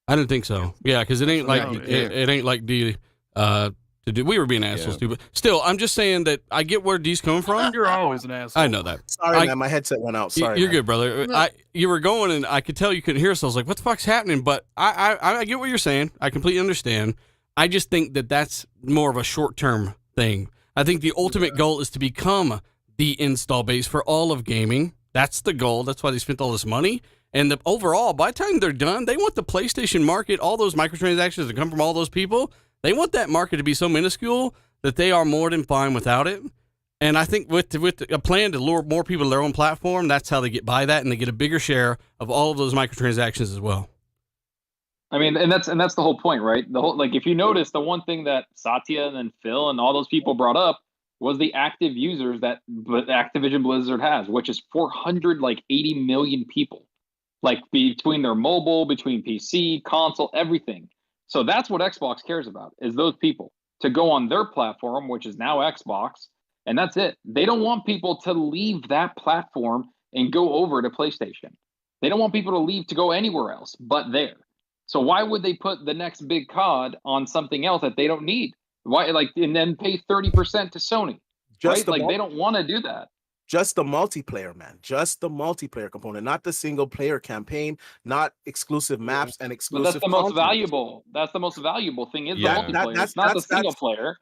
I didn't think so. Yeah, because it ain't like No, it ain't like D. To do. We were being assholes too, but still, I'm just saying that I get where D's coming from. You're always an asshole. I know that. Sorry, man. My headset went out. Sorry. You're man. good, brother. You were going, and I could tell you couldn't hear us. I was like, "What the fuck's happening?" But I get what you're saying. I completely understand. I just think that that's more of a short-term thing. I think the ultimate goal is to become the install base for all of gaming. That's the goal. That's why they spent all this money. And overall, by the time they're done, they want the PlayStation market, all those microtransactions that come from all those people, they want that market to be so minuscule that they are more than fine without it. And I think with a plan to lure more people to their own platform, that's how they get by that, and they get a bigger share of all of those microtransactions as well. I mean, and that's the whole point, right? The whole, like, if you notice, the one thing that Satya and then Phil and all those people brought up was the active users that Activision Blizzard has, which is 480 million people, like between their mobile, between PC, console, everything. So that's what Xbox cares about, is those people to go on their platform, which is now Xbox, and that's it. They don't want people to leave that platform and go over to PlayStation. They don't want people to leave to go anywhere else but there. So why would they put the next big COD on something else that they don't need? Why, like, and then pay 30% to Sony? Right? Like, they don't want to do that. Just the multiplayer, man. Just the multiplayer component, not the single player campaign, not exclusive maps and exclusive. But that's the most valuable. That's the most valuable thing is the multiplayer. It's not the single player.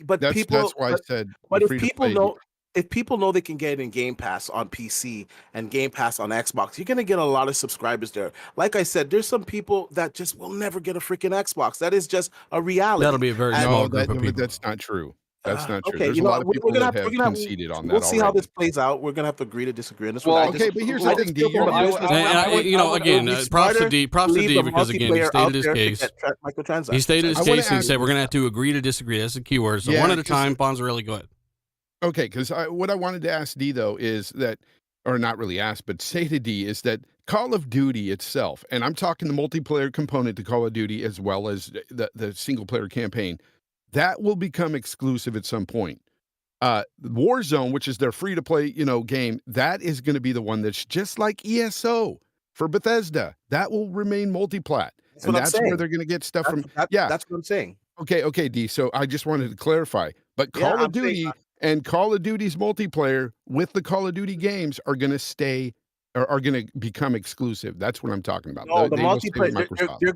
But that's why I said. But if people know. If people know they can get it in Game Pass on PC and Game Pass on Xbox, you're going to get a lot of subscribers there. Like I said, there's some people that just will never get a freaking Xbox. That is just a reality. That'll be a very small group of people. That's not true. That's not true. Okay, There's a lot of people that have conceded on that. We'll see how this plays out. We're going to have to agree to disagree on this one. Well, okay, but here's the thing. Props to D because, again, he stated his case. He stated his case and said we're going to have to agree to disagree. That's the key word. So one at a time. Bonzarelli, go ahead. Okay, because what I wanted to ask D, though, is that, or not really ask, but say to D, is that Call of Duty itself, and I'm talking the multiplayer component to Call of Duty as well as the single-player campaign, that will become exclusive at some point. Warzone, which is their free-to-play, game, that is going to be the one that's just like ESO for Bethesda. That will remain multiplat. And that's where they're going to get stuff from. That's what I'm saying. Okay, D, so I just wanted to clarify. But Call of Duty... And Call of Duty's multiplayer with the Call of Duty games are going to stay, or are going to become exclusive. That's what I'm talking about. No, the multiplayer. They're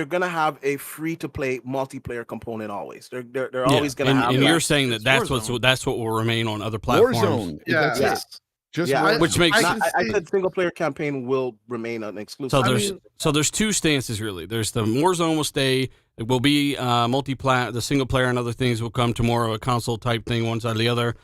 gonna have a free to play multiplayer component always. They're always gonna have. And you're saying that's what will remain on other platforms. Warzone. Yeah. That's it. Which makes I said single player campaign will remain an exclusive. So there's two stances really. There's the Warzone will stay. It will be multi-plat. The single player and other things will come to more of a console type thing, one side or the other.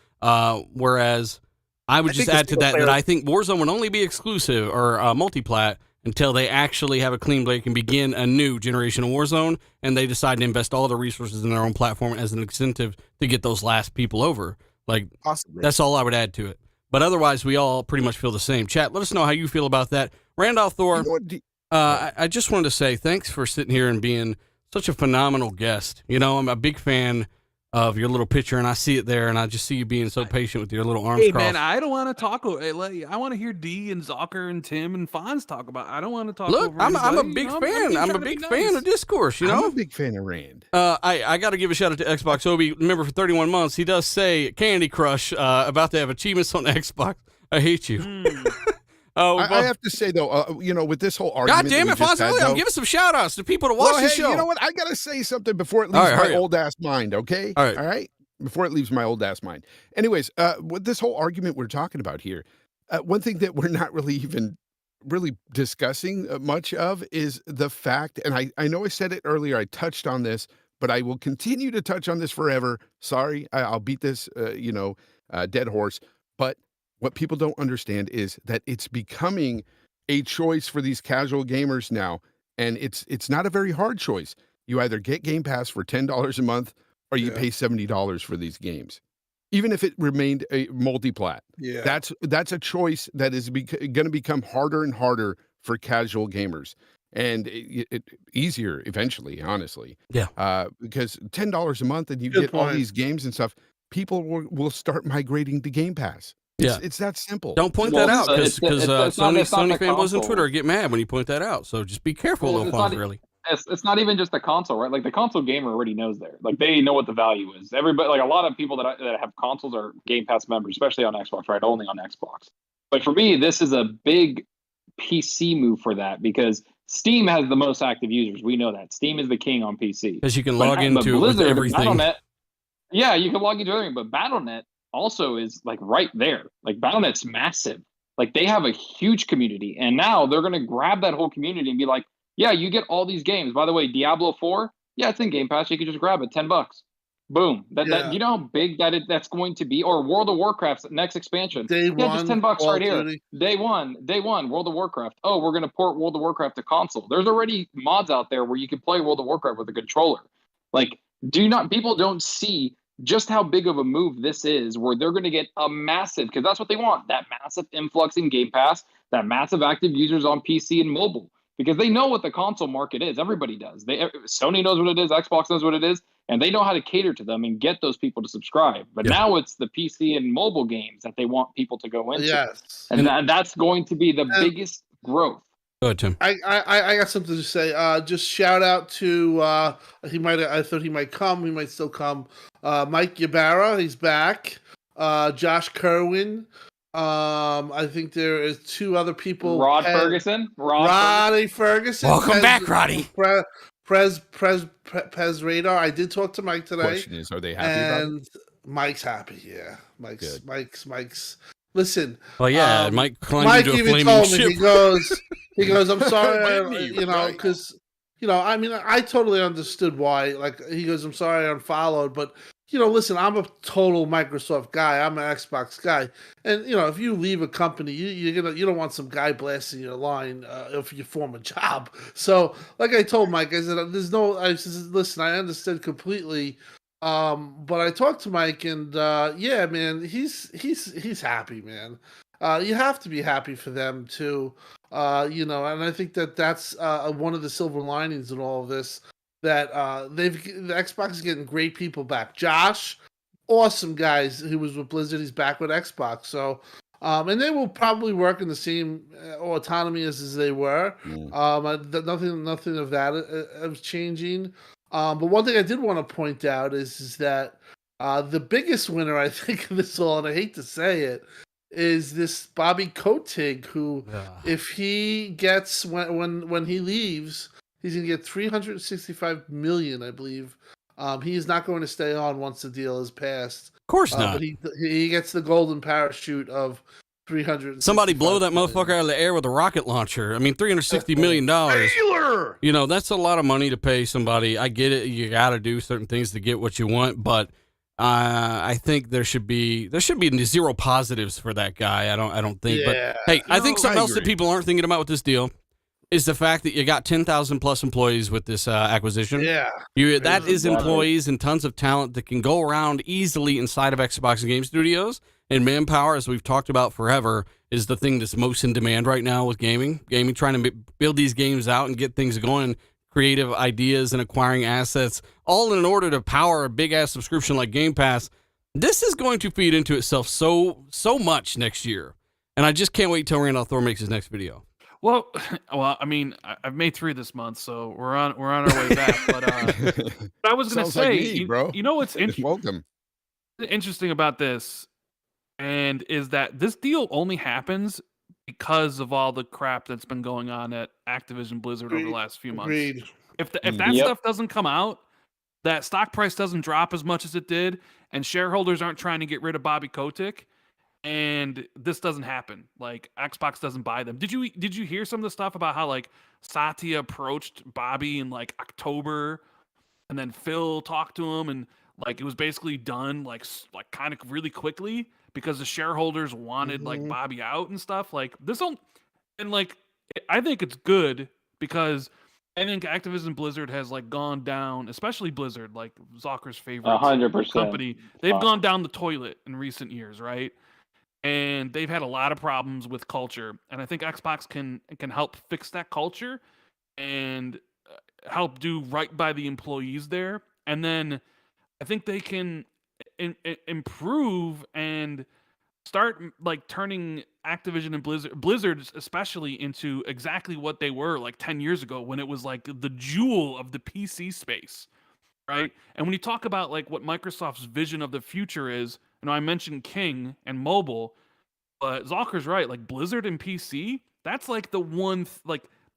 Whereas I would just add to that I think Warzone would only be exclusive or multi-plat until they actually have a clean break and begin a new generation of Warzone, and they decide to invest all the resources in their own platform as an incentive to get those last people over. Like, possibly. That's all I would add to it. But otherwise, we all pretty much feel the same. Chat, let us know how you feel about that. Randolph Thor, I just wanted to say thanks for sitting here and being such a phenomenal guest. I'm a big fan of your little picture, and I see it there, and I just see you being so patient with your little arms crossed. Man, I don't want to talk. I want to hear D and Zocker and Tim and Fonz talk about. I don't want to talk. Look, over I'm a big fan. I'm a big fan of discourse. I'm a big fan of Rand. I got to give a shout out to Xbox Obi. Remember, for 31 months, he does say Candy Crush about to have achievements on Xbox. I hate you. I have to say, though, with this whole argument. God damn it, Fonzie, I'm giving some shout outs to people to watch the show. You know what? I got to say something before it leaves my old ass mind, okay? All right? Before it leaves my old ass mind. Anyways, with this whole argument we're talking about here, one thing that we're not really discussing much of is the fact, and I know I said it earlier, I touched on this, but I will continue to touch on this forever. Sorry, I'll beat this, dead horse. But what people don't understand is that it's becoming a choice for these casual gamers now, and it's not a very hard choice. You either get Game Pass for $10 a month, or you pay $70 for these games, even if it remained a multi-plat. Yeah, that's a choice that is going to become harder and harder for casual gamers, and it easier eventually, honestly. Yeah, because $10 a month and you get all these games and stuff, people will start migrating to Game Pass. It's that simple. Don't point that out because Sony fanboys on Twitter get mad when you point that out. So just be careful, little Fonz, really. It's not even just the console, right? Like the console gamer already knows there. Like they know what the value is. Everybody, like a lot of people that have consoles are Game Pass members, especially on Xbox, right? Only on Xbox. But for me, this is a big PC move for that because Steam has the most active users. We know that. Steam is the king on PC. Because you can log into it with everything. Battle.net, yeah, you can log into everything, but Battle.net also is like right there. Like Battle.net's massive. Like they have a huge community, and now they're going to grab that whole community and be like, yeah, you get all these games. By the way, Diablo 4, yeah, it's in Game Pass. You can just grab it, $10. Boom. That you know how big that's going to be? Or World of Warcraft's next expansion. Day one, just $10 right here. Duty. Day one, World of Warcraft. Oh, we're going to port World of Warcraft to console. There's already mods out there where you can play World of Warcraft with a controller. Like, people don't see just how big of a move this is, where they're going to get a massive, because that's what they want, that massive influx in Game Pass, that massive active users on PC and mobile, because they know what the console market is. Everybody does. Sony knows what it is, Xbox knows what it is, and they know how to cater to them and get those people to subscribe. But now it's the PC and mobile games that they want people to go into. Yes. And that's going to be the biggest growth. Go ahead, Tim. I got something to say. Just shout out to I thought he might come. He might still come. Mike Ybarra, he's back. Josh Kerwin. I think there is 2 other people. Ferguson. Roddy Ferguson. Welcome back, Roddy. Pez Radar. I did talk to Mike today. Question is, are they happy about it? And Mike's happy. Yeah, Mike's. Listen. Well, yeah, Mike climbed Mike into a even flaming told me, ship. he goes, I'm sorry, Maybe, because, I mean, I totally understood why. Like, he goes, I'm sorry I unfollowed, but, listen, I'm a total Microsoft guy. I'm an Xbox guy. And, if you leave a company, you don't want some guy blasting your line if you form a job. So, like I told Mike, I said, listen, I understood completely. But I talked to Mike, and yeah, man, he's happy, man. You have to be happy for them too, and I think that's one of the silver linings in all of this, that the Xbox is getting great people back. Josh, awesome guys who was with Blizzard, he's back with Xbox. So, and they will probably work in the same autonomy as they were. Nothing of that is changing. But one thing I did want to point out is that the biggest winner, I think, of this all, and I hate to say it, is this Bobby Kotick, who, if he gets, when he leaves, he's going to get $365 million, I believe. He is not going to stay on once the deal is passed. Of course not. But he gets the golden parachute of $300. Somebody blow that motherfucker out of the air with a rocket launcher. I mean, $360 million. That's a lot of money to pay somebody. I get it. You got to do certain things to get what you want, but I think there should be zero positives for that guy. I don't think. Yeah. But hey, I think something else that people aren't thinking about with this deal is the fact that you got 10,000 plus employees with this acquisition. Yeah. That is employees and tons of talent that can go around easily inside of Xbox Game Studios. And manpower, as we've talked about forever, is the thing that's most in demand right now with gaming. Gaming, trying to build these games out and get things going, creative ideas and acquiring assets, all in order to power a big-ass subscription like Game Pass. This is going to feed into itself so much next year. And I just can't wait till Randolph Thor makes his next video. Well, I mean, I've made 3 this month, so we're on our way back. But I was going to say, like me, bro. You know what's Welcome. interesting about this, and is that this deal only happens because of all the crap that's been going on at Activision Blizzard over the last few months. Agreed. If that stuff doesn't come out, that stock price doesn't drop as much as it did, and shareholders aren't trying to get rid of Bobby Kotick, and this doesn't happen. Like, Xbox doesn't buy them. Did you hear some of the stuff about how, like, Satya approached Bobby in, like, October, and then Phil talked to him, and, like, it was basically done, like kind of really quickly because the shareholders wanted, like, Bobby out and stuff? Like, I think it's good because I think Activision Blizzard has, like, gone down, especially Blizzard, like Zucker's favorite 100% company. They've gone down the toilet in recent years, right? And they've had a lot of problems with culture, and I think Xbox can help fix that culture and help do right by the employees there. And then I think they can improve and start, like, turning Activision and Blizzard especially into exactly what they were like 10 years ago, when it was like the jewel of the PC space, right? And when you talk about, like, what Microsoft's vision of the future is, I mentioned King and mobile, but Zucker's right. Like, Blizzard and PC, that's like the one,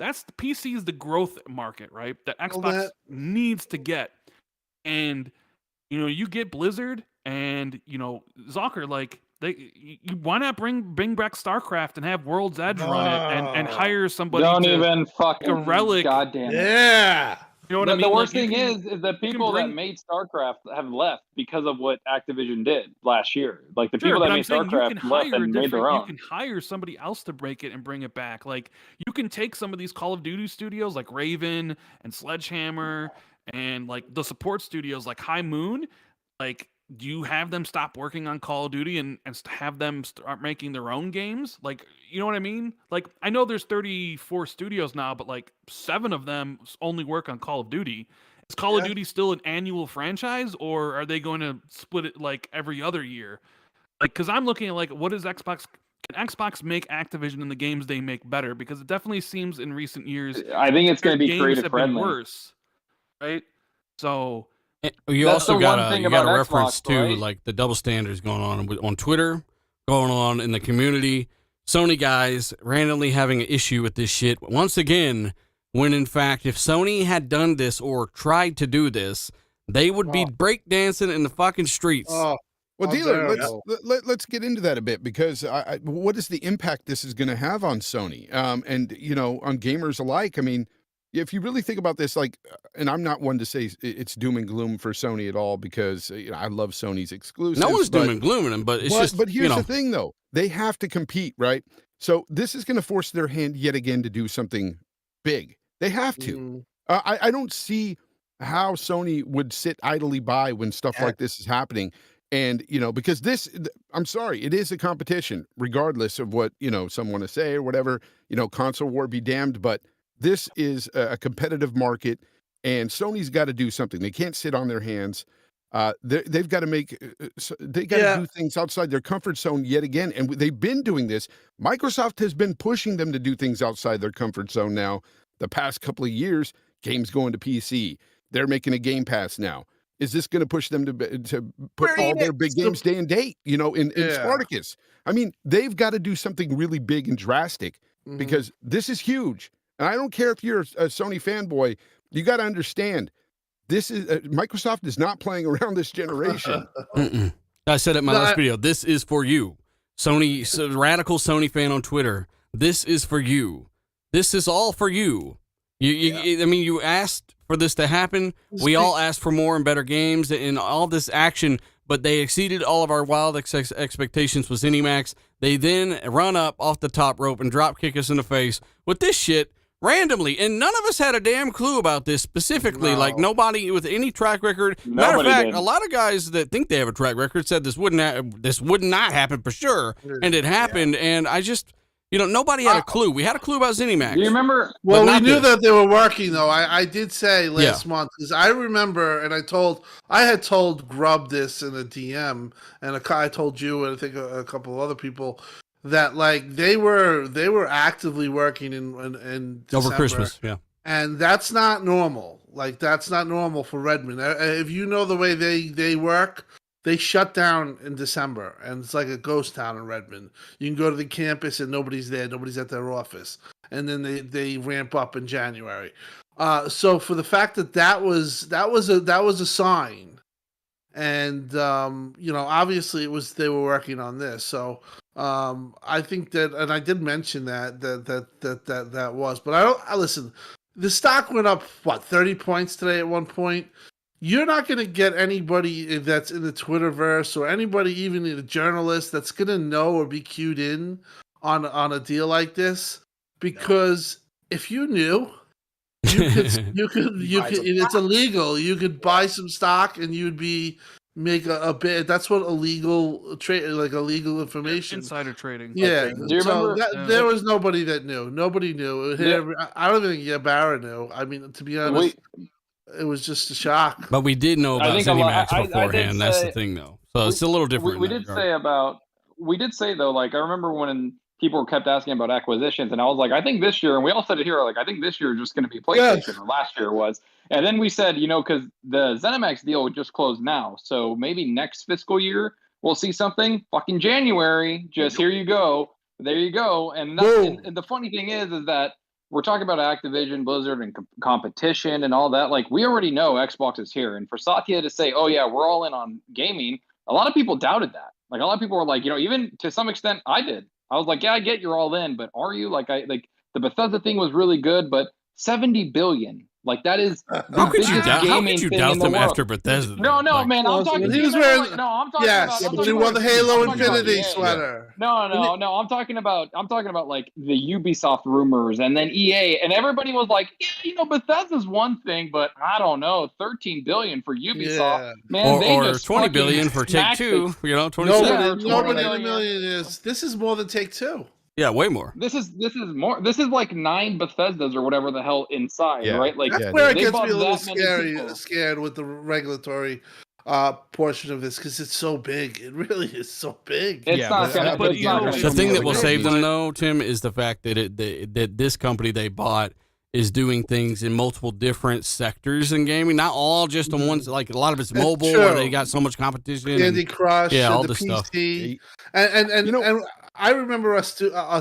That's the PC is the growth market, right? That Well, Xbox needs to get. And you get Blizzard and Zucker, like why not bring back StarCraft and have World's Edge run it and hire somebody Don't to even like a fucking Relic. goddamn it. Yeah. You know what I mean? The Like, worst you thing can- is the people bring- that made StarCraft have left because of what Activision did last year. Like the Sure, people but that I'm made saying you can StarCraft left hire and made their you own. can hire somebody else to break it and bring it back. Like you can take some of these Call of Duty studios like Raven and Sledgehammer and like the support studios like High Moon. Like, do you have them stop working on Call of Duty and have them start making their own games? Like, you know what I mean? Like, I know there's 34 studios now, but like 7 of them only work on Call of Duty. Is Call of Duty still an annual franchise, or are they going to split it like every other year? Like, because I'm looking at like, what is Xbox? Can Xbox make Activision and the games they make better? Because it definitely seems in recent years, I think it's going to be games creative have been friendly. worse, right? So you That's also the got one a thing you got a about reference Xbox, to right? like the double standards going on Twitter, going on in the community. Sony guys randomly having an issue with this shit once again. When in fact, if Sony had done this or tried to do this, they would be breakdancing in the fucking streets. Oh, Well, how dealer, terrible. let's get into that a bit because what is the impact this is going to have on Sony and on gamers alike? I mean, if you really think about this, like, and I'm not one to say it's doom and gloom for Sony at all because I love Sony's exclusives. No one's doom and glooming them, but it's just. But here's the thing, though: they have to compete, right? So this is going to force their hand yet again to do something big. They have to. I don't see how Sony would sit idly by when stuff like this is happening. And, because I'm sorry, it is a competition, regardless of what, some want to say or whatever, console war be damned. But this is a competitive market and Sony's got to do something. They can't sit on their hands. They've got to do things outside their comfort zone yet again. And they've been doing this. Microsoft has been pushing them to do things outside their comfort zone now. The past couple of years, games going to PC. They're making a Game Pass now. Is this going to push them to put all their big games day and date, in Spartacus? I mean, they've got to do something really big and drastic because this is huge. And I don't care if you're a Sony fanboy, you got to understand, this is Microsoft is not playing around this generation. I said it in my last video. This is for you. Sony, radical Sony fan on Twitter. This is for you. This is all for you. I mean, you asked for this to happen. We all asked for more and better games and all this action, but they exceeded all of our wild expectations with ZeniMax. They then run up off the top rope and drop kick us in the face with this shit randomly. And none of us had a damn clue about this specifically. No. Like nobody with any track record. Matter of fact, a lot of guys that think they have a track record said this would not happen for sure. And it happened. And I just... nobody had a clue. We had a clue about ZeniMax. Do you remember? Well, we knew that they were working, though. I did say last month, because I remember, and I had told Grub this in a DM, and I told you, and I think a couple of other people, that like they were actively working in December, over Christmas, and that's not normal. Like that's not normal for Redmond. If you know the way they work. They shut down in December, and it's like a ghost town in Redmond. You can go to the campus, and nobody's there. Nobody's at their office. And then they ramp up in January. So for the fact that was a sign, and obviously they were working on this. So I think that, and I did mention that was, but I listen. The stock went up 30 points today at one point. You're not going to get anybody that's in the Twitterverse or anybody, even a journalist, that's going to know or be cued in on a deal like this. Because if you knew, you could, it's illegal. You could buy some stock and you'd make a bid. That's what illegal trade, like illegal information, insider trading. Yeah. Do you remember? There was nobody that knew. Nobody knew. I don't think Yabara knew. I mean, to be honest. It was just a shock. But we did know about ZeniMax beforehand. That's the thing, though. So it's a little different. We did say, though, like, I remember when people kept asking about acquisitions, and I was like, I think this year, and we all said it here, like, I think this year is just going to be PlayStation, or last year was. And then we said, because the ZeniMax deal just closed now. So maybe next fiscal year, we'll see something. Fucking January. Just here you go. There you go. And the funny thing is that we're talking about Activision, Blizzard, and competition and all that. Like, we already know Xbox is here. And for Satya to say, oh, yeah, we're all in on gaming, a lot of people doubted that. Like, a lot of people were like, even to some extent, I did. I was like, yeah, I get you're all in, but are you? Like, the Bethesda thing was really good, but 70 billion. Like, that is How could you doubt them after Bethesda? No, like, man. I'm talking. He was wearing. I'm talking yes, about. but he wore the Halo about Infinity EA. sweater. No. I'm talking about like the Ubisoft rumors, and then EA, and everybody was like, yeah, Bethesda's one thing, but I don't know, 13 billion for Ubisoft, Yeah. man. Or 20 billion for Take-Two. 27. Nobody in a million is. This is more than Take-Two. Yeah, way more. This is more. This is like 9 Bethesdas or whatever the hell inside, right? Like, that's where it gets me a little scared with the regulatory portion of this, because it's so big. It really is so big. It's not gonna. The thing that will save them, though, Tim, is the fact that that this company they bought is doing things in multiple different sectors in gaming, not all just on one. Like, a lot of it's mobile, where they got so much competition. Candy Crush, all the this PC, stuff. and I remember us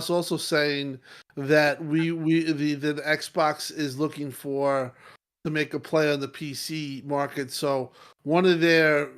also saying that the Xbox is looking to make a play on the PC market. So one of their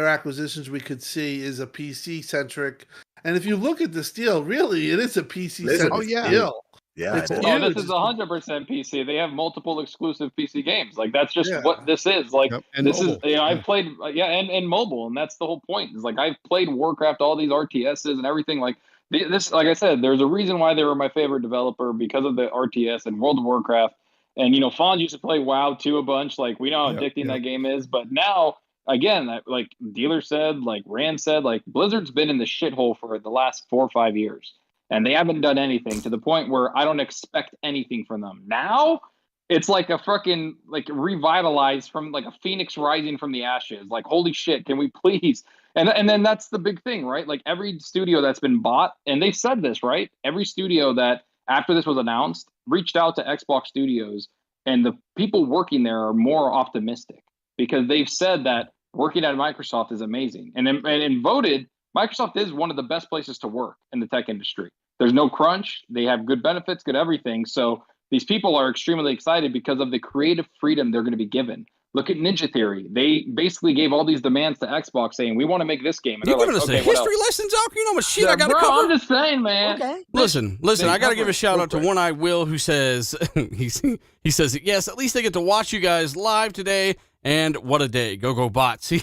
acquisitions we could see is a PC centric. And if you look at this deal, really, it is a PC centric deal. Yeah, this is 100% PC. They have multiple exclusive PC games. Like, that's just what this is. Like, this mobile. Is. I've played, and mobile, and that's the whole point. Is like, I've played Warcraft, all these RTSs and everything. Like, this, like I said, there's a reason why they were my favorite developer, because of the RTS and World of Warcraft. And Fonz used to play WoW too a bunch. Like, we know how addicting that game is. But now, again, like Dealer said, like Rand said, like, Blizzard's been in the shithole for the last 4 or 5 years. And they haven't done anything, to the point where I don't expect anything from them. Now, it's like a fucking, like, revitalized from, like, a phoenix rising from the ashes. Like, holy shit, can we please? And then that's the big thing, right? Like, every studio that's been bought, and they said this, right? Every studio that, after this was announced, reached out to Xbox Studios, and the people working there are more optimistic, because they've said that working at Microsoft is amazing. And voted, Microsoft is one of the best places to work in the tech industry. There's no crunch. They have good benefits, good everything. So these people are extremely excited because of the creative freedom they're going to be given. Look at Ninja Theory. They basically gave all these demands to Xbox, saying, we want to make this game. And you're giving us a history lesson, Doc? You know what shit I got to cover? I'm just saying, man. Okay. Listen. I got to give a shout out to One Eye Will, who says, he says, yes, at least they get to watch you guys live today. And what a day. Go bots.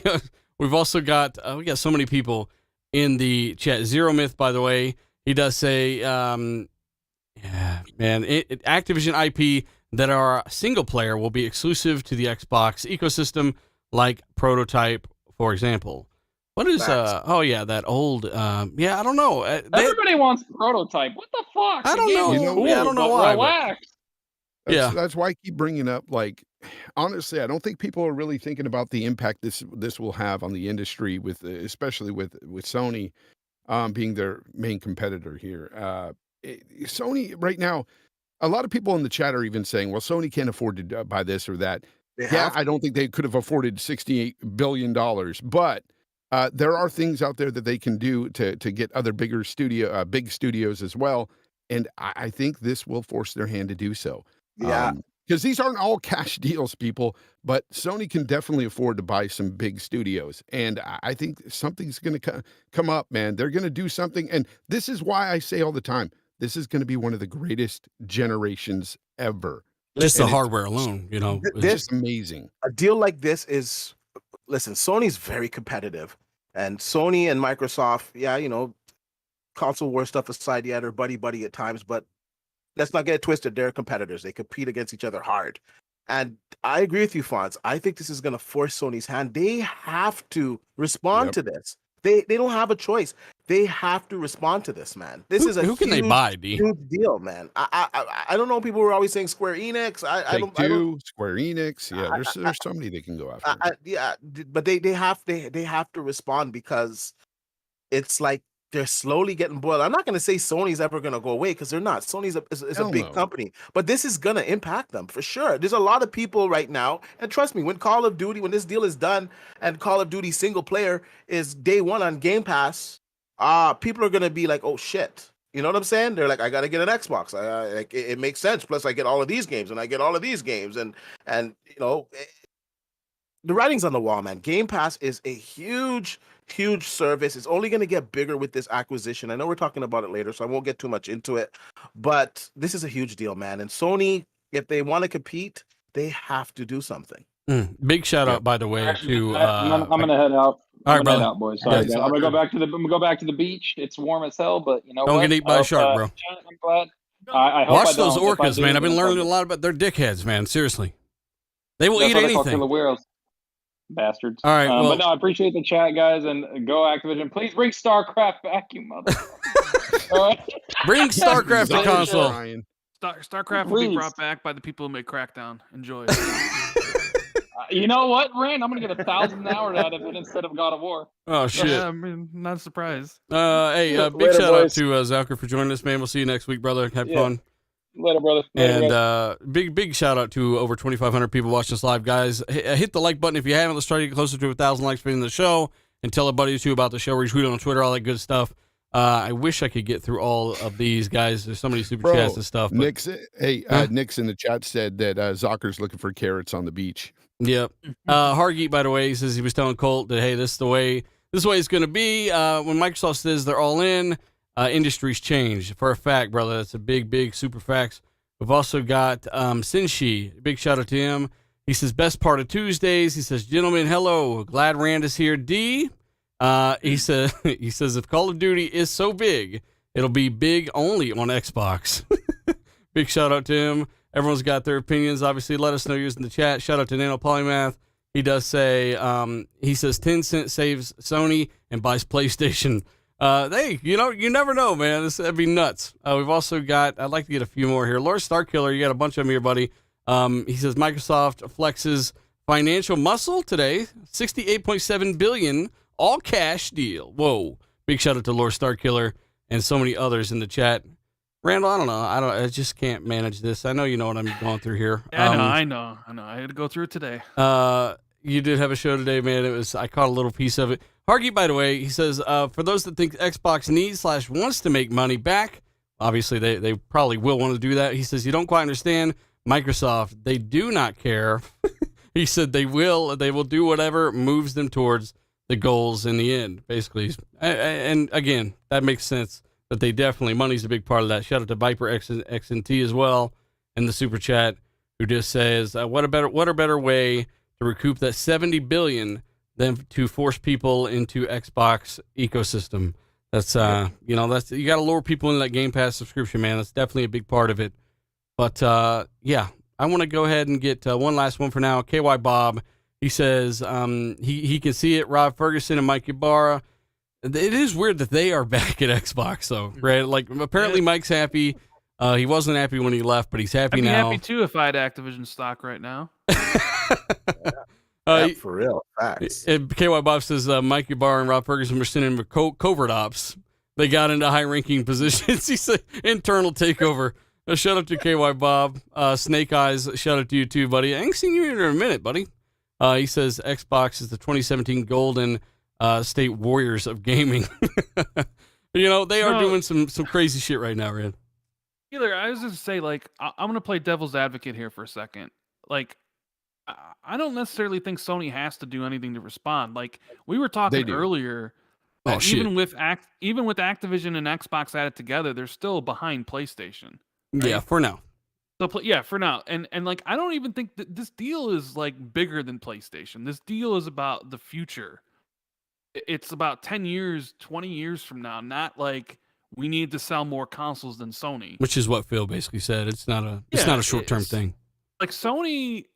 We've also got, we got so many people in the chat. Zero Myth, by the way. He does say, Activision IP that are single player will be exclusive to the Xbox ecosystem, like Prototype, for example. What is, that old, I don't know. Everybody wants Prototype. What the fuck? I don't know. I don't know why. Relax. That's why I keep bringing up, like, honestly, I don't think people are really thinking about the impact this will have on the industry, especially with Sony. Being their main competitor here. Sony right now, a lot of people in the chat are even saying, well, Sony can't afford to buy this or that. I don't think they could have afforded $68 billion, but there are things out there that they can do to get other big studios as well. And I think this will force their hand to do so. Yeah. Because these aren't all cash deals, people, but Sony can definitely afford to buy some big studios. And I think something's going to come up, man. They're going to do something. And this is why I say all the time, this is going to be one of the greatest generations ever. Just the hardware alone, It's just amazing. A deal like this is, listen, Sony's very competitive. And Sony and Microsoft, console war stuff aside, they're buddy at times, but let's not get it twisted. They're competitors. They compete against each other hard. And I agree with you, Fonz. I think this is going to force Sony's hand. They have to respond to this. They don't have a choice. They have to respond to this, man. This is a who can they buy, D? Huge deal, man. I don't know. People were always saying Square Enix. I don't. Square Enix. Yeah, there's so many they can go after. But they have to respond, because it's like they're slowly getting boiled. I'm not going to say Sony's ever going to go away, because they're not. Sony's is a big company, but this is going to impact them for sure. There's a lot of people right now, and trust me, when Call of Duty, when this deal is done and Call of Duty single player is day one on Game Pass, people are going to be like, oh shit, You know what I'm saying? They're like, I got to get an Xbox. Like it makes sense. Plus, I get all of these games, and I get all of these games, and you know, the writing's on the wall, man. Game Pass is a huge, huge service. It's only going to get bigger with this acquisition. I know we're talking about it later, so I won't get too much into it. But this is a huge deal, man. And Sony, if they want to compete, they have to do something. Big shout out, by the way, to I'm gonna head out. All right, I'm gonna brother. head out, boys. Sorry, Yeah, guys. I'm gonna go back to the beach. It's warm as hell, but you know Don't what? get eaten by a shark, bro. I'm glad. I hope Watch I those don't. If I orcas, do, man. I've been then learning a fuck it. lot about their dickheads, man. Seriously, they will That's eat why they call anything. killer whales. Bastards. All right, well, but no, I appreciate the chat, guys, and go Activision. Please bring StarCraft back, you motherfucker. All right. Bring StarCraft to console. StarCraft will be brought back by the people who made Crackdown. Enjoy. You know what, Rand? I'm gonna get 1,000 hours out of it instead of God of War. Oh shit! Yeah, I mean, not surprised. Hey, big Later, shout out boys. to Zalker for joining us, man. We'll see you next week, brother. Have fun. Later, brother. Later, guys. And big shout out to over 2,500 people watching us live, guys. Hit the like button if you haven't. Let's try to get closer to 1,000 likes for the show, and tell a buddy or two about the show. Retweet it on Twitter, all that good stuff. I wish I could get through all of these guys. There's so many super chats and stuff. But, Nick's in the chat said that Zocker's looking for carrots on the beach. Yep. Hargeet, by the way, he says he was telling Colt that, hey, this is the way it's going to be. When Microsoft says they're all in, industries change. For a fact, brother. That's a big super facts. We've also got Sinshi. Big shout out to him. He says, best part of Tuesdays. He says, gentlemen, hello. Glad Rand is here. D. He says, if Call of Duty is so big, it'll be big only on Xbox. Big shout out to him. Everyone's got their opinions. Obviously, let us know yours in the chat. Shout out to Nano Polymath. He does say, he says Tencent saves Sony and buys PlayStation. Hey, you never know, man. That'd be nuts. We've also got, I'd like to get a few more here. Lord Starkiller, you got a bunch of them here, buddy. He says Microsoft flexes financial muscle today, $68.7 billion, all cash deal. Whoa. Big shout out to Lord Starkiller and so many others in the chat. Randall, I don't know. I just can't manage this. I know you know what I'm going through here. I know. I had to go through it today. You did have a show today, man. I caught a little piece of it. Hargy, by the way, he says, for those that think Xbox needs / wants to make money back, obviously they probably will want to do that. He says, you don't quite understand Microsoft. They do not care. He said they will do whatever moves them towards the goals in the end, basically. And again, that makes sense. But they definitely, money's a big part of that. Shout out to Viper XNT as well in the super chat, who just says, what a better way to recoup that $70 billion than to force people into Xbox ecosystem. That's you got to lure people into that Game Pass subscription, man. That's definitely a big part of it. But yeah, I want to go ahead and get one last one for now. KY Bob, he says he can see it. Rob Ferguson and Mike Ibarra. It is weird that they are back at Xbox, though, right? Like, apparently Mike's happy. He wasn't happy when he left, but he's happy now. I'd be happy, too, if I had Activision stock right now. For real. Facts. KY Bob says Mike Ibarra and Rob Ferguson were sending him covert ops. They got into high-ranking positions. He said internal takeover. Shout out to KY Bob. Snake Eyes, shout out to you, too, buddy. I ain't seen you in a minute, buddy. He says Xbox is the 2017 Golden State Warriors of gaming. They are doing some crazy shit right now, Rand. Either I was just say, like, I'm gonna play devil's advocate here for a second. Like, I don't necessarily think Sony has to do anything to respond. Like, we were talking earlier, even with Activision and Xbox added together, they're still behind PlayStation. Right? Yeah, for now. So for now, and like, I don't even think that this deal is like bigger than PlayStation. This deal is about the future. It's about 10 years, 20 years from now, not like we need to sell more consoles than Sony. Which is what Phil basically said. It's not a short-term thing. Like Sony,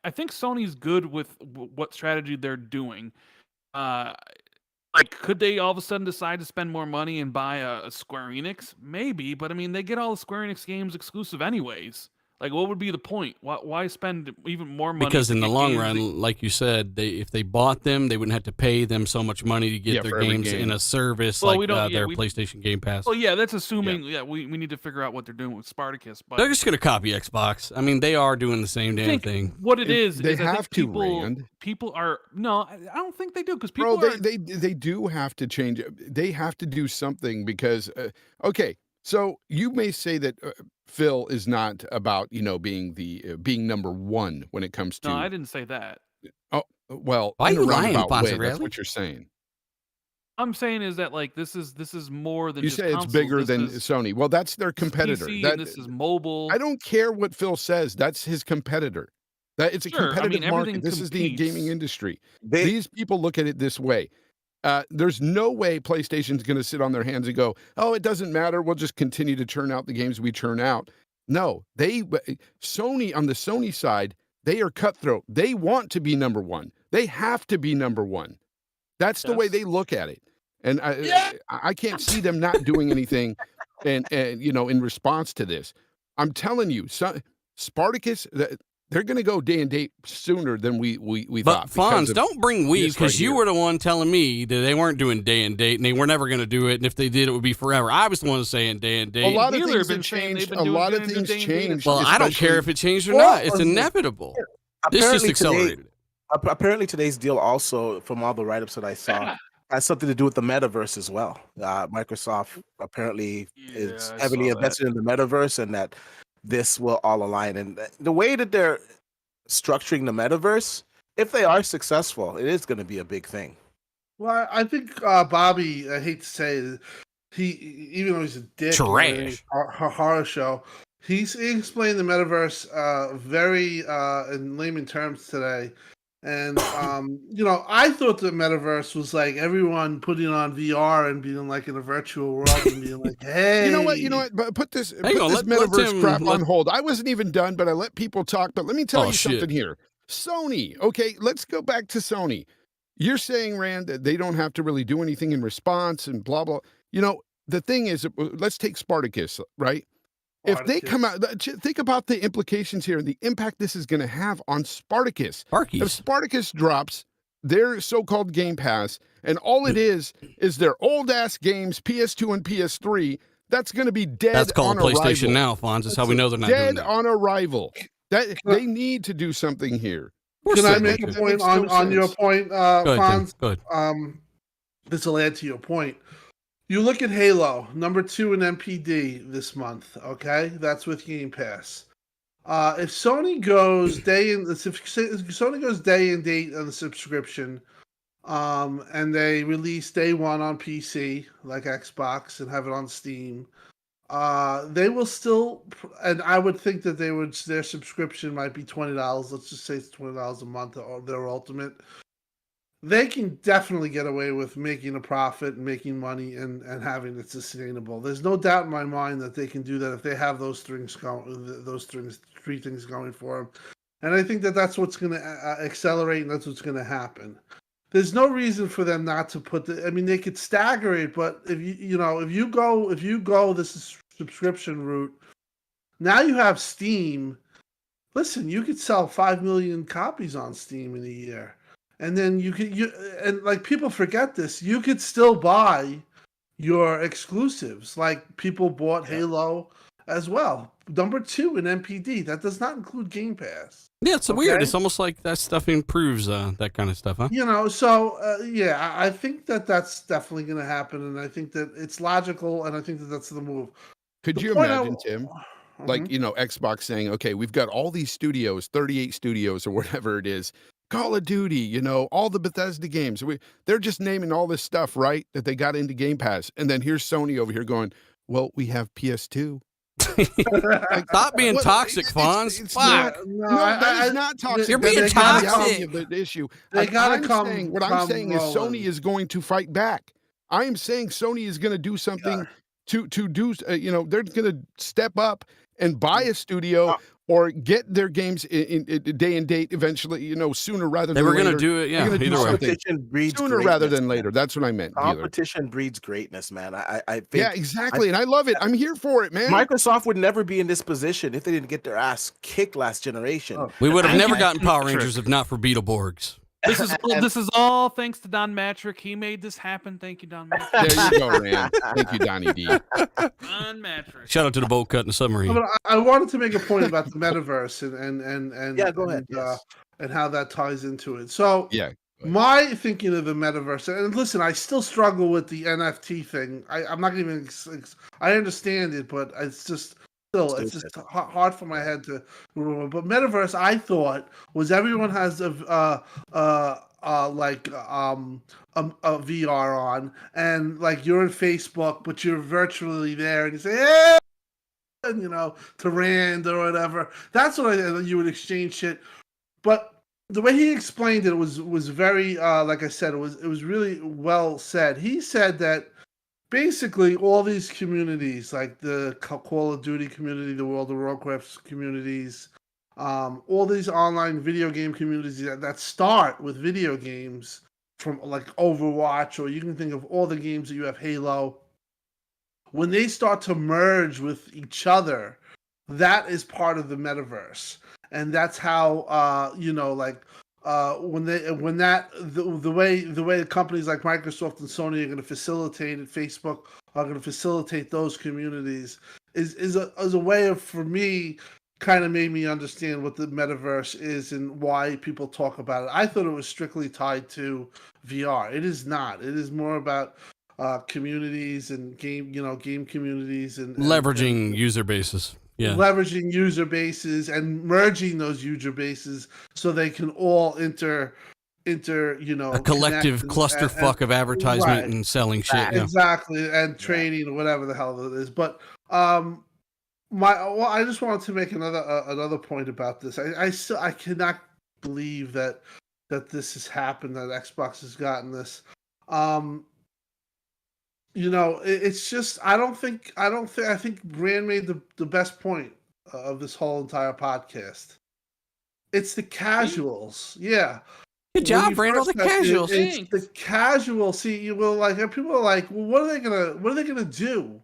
I think Sony's good with what strategy they're doing. Like, could they all of a sudden decide to spend more money and buy a Square Enix? Maybe, but I mean, they get all the Square Enix games exclusive anyways. Like, what would be the point? Why spend even more money? Because to in the get long games run, like you said, if they bought them, they wouldn't have to pay them so much money to get Yeah, their for every games in game. a service Well, like we don't- yeah, their we- PlayStation Game Pass. Well, yeah, that's assuming. Yeah, we need to figure out what they're doing with Spartacus. But They're just going to copy Xbox. I mean, they are doing the same I damn think thing. what it If is they is I think have to, people Rand. people are no, I don't think they do because Bro, people are. they do have to change it. They have to do something because okay, so you may say that Phil is not about, you know, being number one when it comes to No, I didn't say that. oh well, Why in are a you lying, roundabout way, Ponce, that's really? what you're saying. I'm saying is that like this is more than You just say it's consoles. bigger This than is Sony. Well, that's their competitor. PC, That and this is mobile. I don't care what Phil says. That's his competitor. That it's a Sure, I competitive mean, everything market. This is the gaming competes. industry. They These people look at it this way. There's no way PlayStation's going to sit on their hands and go, "Oh, it doesn't matter. We'll just continue to churn out the games we churn out." No, Sony on the Sony side, they are cutthroat. They want to be number one. They have to be number one. That's the way Yes. they look at it, and I can't see them not doing anything, and you know, in response to this, I'm telling you, Spartacus. They're going to go day and date sooner than we But thought. Fonz, don't bring weave this right because you here. were the one telling me that they weren't doing day and date and they were never going to do it. And if they did, it would be forever. I was the one saying day and A date. lot of Healer things been have saying they've changed. been A doing lot of day and things date. changed. Well, I don't care especially- if it changed or Well, not. It's inevitable. This just apparently accelerated it. apparently today's deal also, from all the write-ups that I saw, has something to do with the metaverse as well. Microsoft apparently is Yeah, I heavily saw that. invested in the metaverse, and that this will all align. And the way that they're structuring the metaverse, if they are successful, it is going to be a big thing. Well, I think Bobby, I hate to say it, even though he's a dick, Trash. horror show, he explained the metaverse very in layman terms today. And you know, I thought the metaverse was like everyone putting on VR and being like in a virtual world and being like, "Hey, You know what? But put this on, let metaverse Tim- crap let- on hold. I wasn't even done, but I let people talk. But let me tell Oh, you shit. something here. Sony, okay, let's go back to Sony. You're saying, Rand, that they don't have to really do anything in response and blah blah. You know, the thing is, let's take Spartacus, right? If they come out, think about the implications here and the impact this is going to have on Spartacus. If Sparkies. Spartacus drops their so-called Game Pass, and all it is their old-ass games, PS2 and PS3, that's going to be dead That's called on PlayStation arrival. now, Fonz. That's how we know they're not doing Dead that. on arrival. That they need to do something here. Of course Can I they make do. a That point makes no on your sense. point, Go ahead, Tim. Fonz? Go ahead. This will add to your point. You look at Halo, number 2 in MPD this month. Okay, that's with Game Pass. If Sony goes day and date on the subscription, and they release day one on PC like Xbox and have it on Steam, they will still, and I would think that their subscription might be $20. Let's just say it's $20 a month, or their ultimate. They can definitely get away with making a profit and making money and having it sustainable. There's no doubt in my mind that they can do that if they have those three things going for them. And I think that that's what's going to accelerate, and that's what's going to happen. There's no reason for them not to put I mean, they could stagger it, but if you go this subscription route, now you have Steam. Listen, you could sell 5 million copies on Steam in a year. And then and like people forget this, you could still buy your exclusives. Like people bought Halo as well. Number 2 in MPD. That does not include Game Pass. Yeah, it's weird. It's almost like that stuff improves that kind of stuff, huh? You know, so yeah, I think that that's definitely going to happen, and I think that it's logical, and I think that that's the move. Could The you point imagine, Tim? Like, you know, Xbox saying, okay, we've got all these studios, 38 studios or whatever it is, Call of Duty, you know, all the Bethesda games. They're just naming all this stuff, right, that they got into Game Pass. And then here's Sony over here going, well, we have PS2. Stop being toxic, Fonz. It's Fuck. not, no, that is not toxic. You're That being is the reality toxic. of the issue. They gotta What I'm saying is rolling. Sony is going to fight back. I am saying Sony is going to do something to do, you know, they're going to step up and buy a studio or get their games in day and date eventually, sooner rather than They were later. going to do it, yeah, They're gonna do either way. something Competition breeds sooner rather greatness, than man. later. That's what I meant, dealer. Competition breeds greatness, man. I think Yeah, exactly, and I love it. I'm here for it, man. Microsoft would never be in this position if they didn't get their ass kicked last generation. Oh. We would have Thank never you, gotten Don Power Matrick. Rangers if not for Beetleborgs. This is all thanks to Don Matrick. He made this happen. Thank you, Don Matrick. There you go, Rand. Thank you, Donnie D. Don Matrick. Shout out to the boat cut and the submarine. But I wanted to make a point about the metaverse and Yeah, go ahead. Yes. and how that ties into it. So Yeah. my thinking of the metaverse, and listen, I still struggle with the NFT thing. I'm not even. I understand it, but it's just it's just hard for my head to remember. But metaverse, I thought, was everyone has a VR on, and like you're in Facebook, but you're virtually there, and you say, "Hey," and to Rand or whatever. That's what you would exchange shit. But the way he explained it was very, like I said, it was really well said. He said that basically all these communities, like the Call of Duty community, the World of Warcraft communities, all these online video game communities that start with video games, from like Overwatch, or you can think of all the games that you have, Halo, when they start to merge with each other, that is part of the metaverse. And that's how the way companies like Microsoft and Sony are going to facilitate it, Facebook are going to facilitate those communities is a way of, for me, kind of made me understand what the metaverse is and why people talk about it. I thought it was strictly tied to VR. It is not. It is more about communities and game communities and Leveraging user bases. Yeah. Leveraging user bases and merging those user bases so they can all enter a collective clusterfuck of advertisement right. and selling shit. Exactly, and trading or whatever the hell it is. But I just wanted to make another point about this. I cannot believe that this has happened, that Xbox has gotten this. It's just I think Rand made the best point of this whole entire podcast. It's the casuals, yeah. Good job, Rand. All the casuals. It's the casual. See, you will people are like, well, what are they gonna do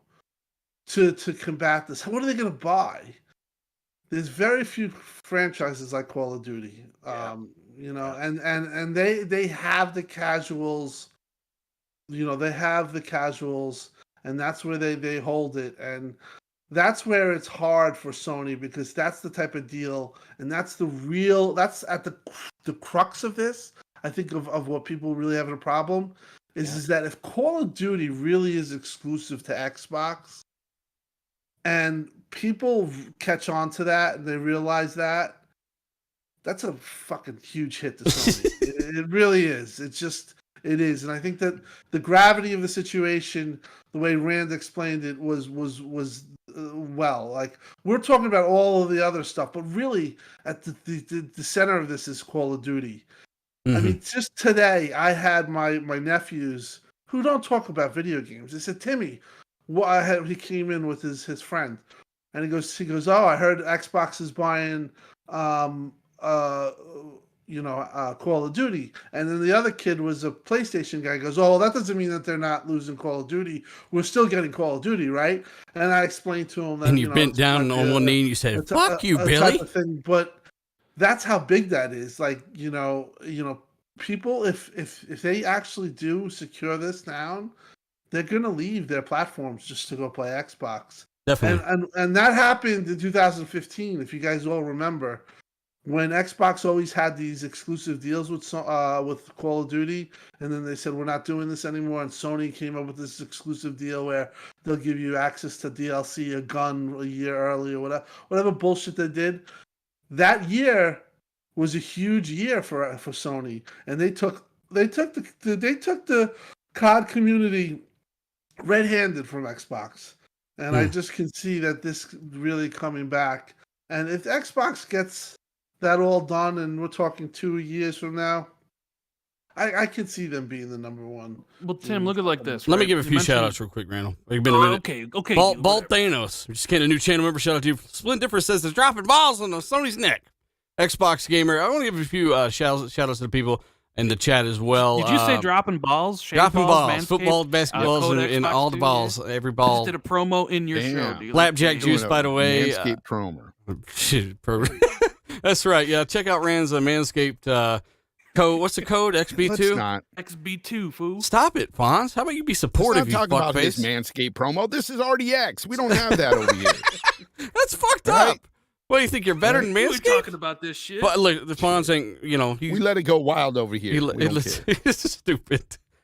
to combat this? What are they gonna buy? There's very few franchises like Call of Duty, and they have the casuals. They have the casuals, and that's where they hold it, and that's where it's hard for Sony, because that's the type of deal, and that's at the crux of this. I think of what people really have a problem is that if Call of Duty really is exclusive to Xbox, and people catch on to that and they realize that's a fucking huge hit to Sony. It really is. It is, and I think that the gravity of the situation, the way Rand explained it, was well. Like, we're talking about all of the other stuff, but really, at the center of this is Call of Duty. Mm-hmm. I mean, just today, I had my nephews who don't talk about video games. They said, "Timmy," he came in with his friend, and he goes, "Oh, I heard Xbox is buying Call of Duty." And then the other kid was a PlayStation guy. He goes, "Oh, that doesn't mean that they're not losing Call of Duty. We're still getting Call of Duty, right?" And I explained to him that. And you bent down on one knee and you said, "Fuck you, Billy." Type of thing. But that's how big that is. Like, people, if they actually do secure this down, they're gonna leave their platforms just to go play Xbox. Definitely. And that happened in 2015, if you guys all remember. When Xbox always had these exclusive deals with Call of Duty, and then they said, "We're not doing this anymore," and Sony came up with this exclusive deal where they'll give you access to DLC, a gun a year early, or whatever bullshit they did. That year was a huge year for Sony, and they took the COD community red-handed from Xbox, and I just can see that this really coming back. And if Xbox gets that all done, and we're talking 2 years from now, I could see them being the number one. Well, Tim, look at it like this. Let me right? give a You few mentioned- shout outs real quick, Randall. It's been a minute. Okay. Bald whatever. Thanos. We just getting a new channel member. Shout out to you. Splint Differ says it's dropping balls on the Sony's neck. Xbox Gamer. I want to give a few shout outs to the people in the chat as well. Did you say dropping balls? Shaved Dropping balls, Manscaped, football, basketballs, Kodak, and Xbox all the Studio? balls, every I ball. just did a promo in your Damn. show. dude. Flapjack Doing juice, by the way. Manscaped promo. Shit, That's right. Yeah, check out Rand's Manscaped code. What's the code? Let's XB2. not. XB2, fool. Stop it, Fonz. How about you be supportive? Let's not You talk about his fuckface. Manscaped promo. This is RDX. We don't have that over here. That's fucked Right. up. What do you think? You're better than We're Manscaped? talking about this shit. But look, the Fonz saying, you know, he, We let it go wild over here. he, We don't care. it's stupid.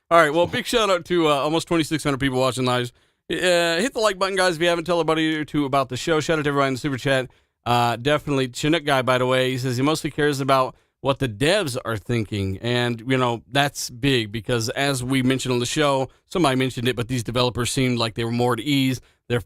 All right. Well, big shout out to almost 2,600 people watching live. Hit the like button, guys, if you haven't. Tell everybody or two about the show. Shout out to everybody in the super chat. Definitely Chinook guy, by the way. He says he mostly cares about what the devs are thinking. And, you know, that's big because as we mentioned on the show, somebody mentioned it, but these developers seemed like they were more at ease. Their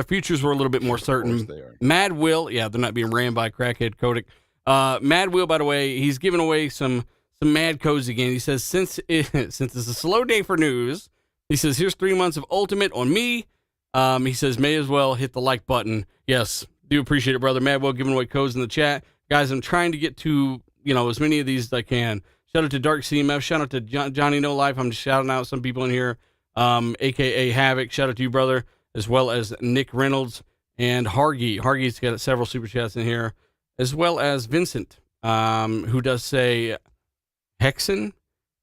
futures were a little bit more Of certain. course they are. Mad Will, yeah, they're not being ran by crackhead Kodak. Mad Will, by the way, he's giving away some mad codes again. He says, since it's a slow day for news, he says, here's 3 months of Ultimate on me. He says, may as well hit the like button. Yes, do appreciate it, brother. Mad Will giving away codes in the chat. Guys, I'm trying to get to, you know, as many of these as I can. Shout out to Dark CMF. Shout out to Johnny No Life. I'm just shouting out some people in here, a.k.a. Havoc. Shout out to you, brother, as well as Nick Reynolds and Hargy. Hargy's got several super chats in here, as well as Vincent, who does say Hexen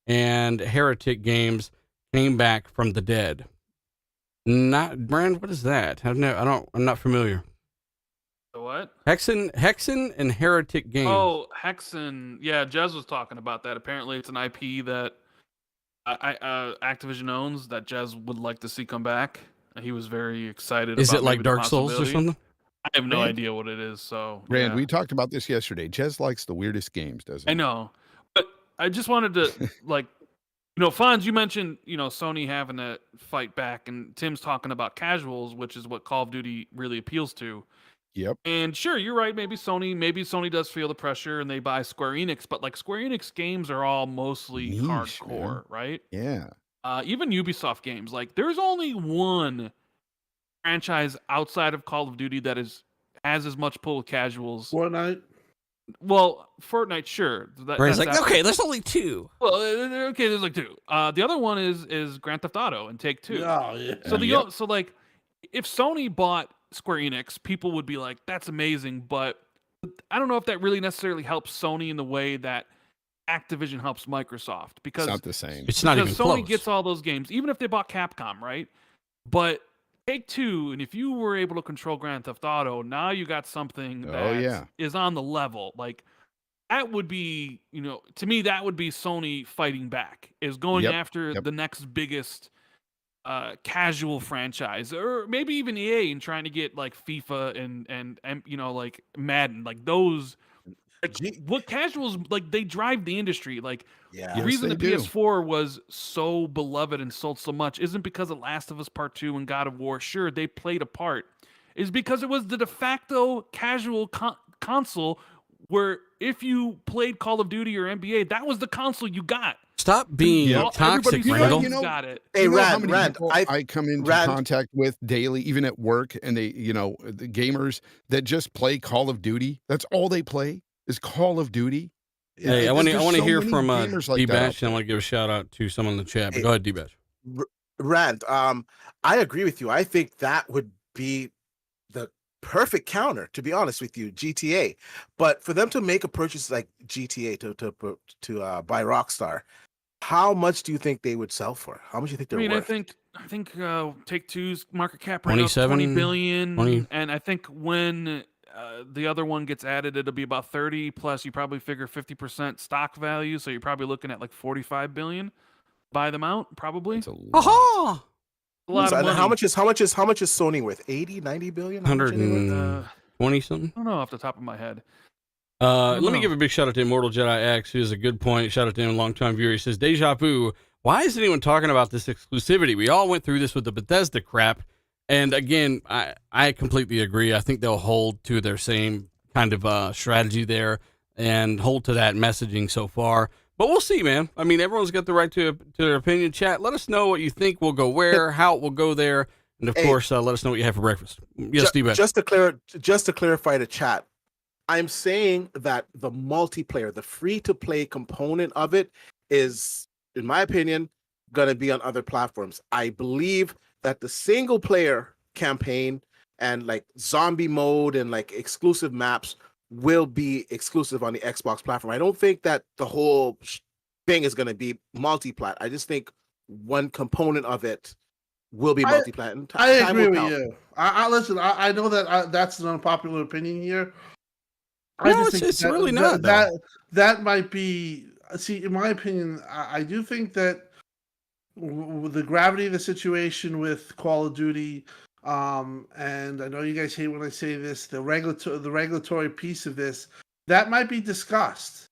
and Heretic Games came back from the dead. Not Brand. What is that? I'm not familiar. The what? Hexen and Heretic Games. Oh, Hexen. Yeah, Jez was talking about that. Apparently, it's an IP that Activision owns that Jez would like to see come back. He was very excited. Is about it like maybe the Dark Souls or possibility. something? I have no Rand? idea what it is. So, Rand, yeah. we talked about this yesterday. Jez likes the weirdest games, doesn't he? I know, but I just wanted to like, you know, Fonz, you mentioned, you know, Sony having to fight back, and Tim's talking about casuals, which is what Call of Duty really appeals to. Yep. And sure, you're right. Maybe Sony does feel the pressure and they buy Square Enix, but like Square Enix games are all mostly Niche, hardcore, man. right? Yeah. Even Ubisoft games, like there's only one franchise outside of Call of Duty that has as much pull with casuals. Fortnite. Well, Fortnite, sure. Brand's like, that's okay, there's only two. Well, okay, there's like two. The other one is Grand Theft Auto and Take Two. Oh yeah. So like, if Sony bought Square Enix, people would be like, "That's amazing," but I don't know if that really necessarily helps Sony in the way that Activision helps Microsoft because It's not the same. It's not even because Sony close. gets all those games, even if they bought Capcom, right? But Take Two, and if you were able to control Grand Theft Auto, now you got something that is on the level. Like that would be, you know, to me, that would be Sony fighting back, is going Yep, after yep. the next biggest casual franchise, or maybe even EA, and trying to get like FIFA and you know, like Madden, like those. Like, what casuals, like, they drive the industry. Like, Yeah. the Yes, reason they the do. PS4 was so beloved and sold so much isn't because of Last of Us Part 2 and God of War. Sure, they played a part. Is because it was the de facto casual console where if you played Call of Duty or NBA, that was the console you got. Stop being Yeah. toxic, Everybody Randall. you know- got it. Hey, You know how Rand, many Rand, people I I come into Rand- contact with daily, even at work, and they, you know, the gamers that just play Call of Duty. That's all they play is Call of Duty. Hey, I want to There's so hear many from gamers like that out D-Bash, and I want to give a shout out to someone in the chat. But Hey. go ahead, D-Bash. Rand, I agree with you. I think that would be the perfect counter, to be honest with you, GTA. But for them to make a purchase like GTA to buy Rockstar, how much do you think they would sell for? How much do you think I they're mean, worth? I think Take Two's market cap right now is 27, 20 billion, 20. and I think when the other one gets added, it'll be about 30. Plus, you probably figure 50% stock value, so you're probably looking at like 45 billion. Buy them out, probably. It's a lot. Aha! A lot of And money. how much is Sony worth? 80, 90 billion? How much are they worth? 120 something. I don't know off the top of my head. Let me know. give a big shout out to Immortal Jedi X, who has a good point. Shout out to him, a longtime viewer. He says, Deja Vu, why isn't anyone talking about this exclusivity? We all went through this with the Bethesda crap. And again, I completely agree. I think they'll hold to their same kind of strategy there and hold to that messaging so far. But we'll see, man. I mean, everyone's got the right to their opinion. Chat, let us know what you think will go where, how it will go there, and of course, let us know what you have for breakfast. Yes, Steve. Just to clarify the chat, I'm saying that the multiplayer, the free-to-play component of it is, in my opinion, going to be on other platforms. I believe that the single-player campaign and like zombie mode and like exclusive maps will be exclusive on the Xbox platform. I don't think that the whole thing is going to be multi-plat. I just think one component of it will be multi-plat. I agree with you. I listen. I know that that's an unpopular opinion here. I No, just think it's that, really not. that might be. See, in my opinion, I do think that the gravity of the situation with Call of Duty. And I know you guys hate when I say this, the regulatory piece of this, that might be discussed.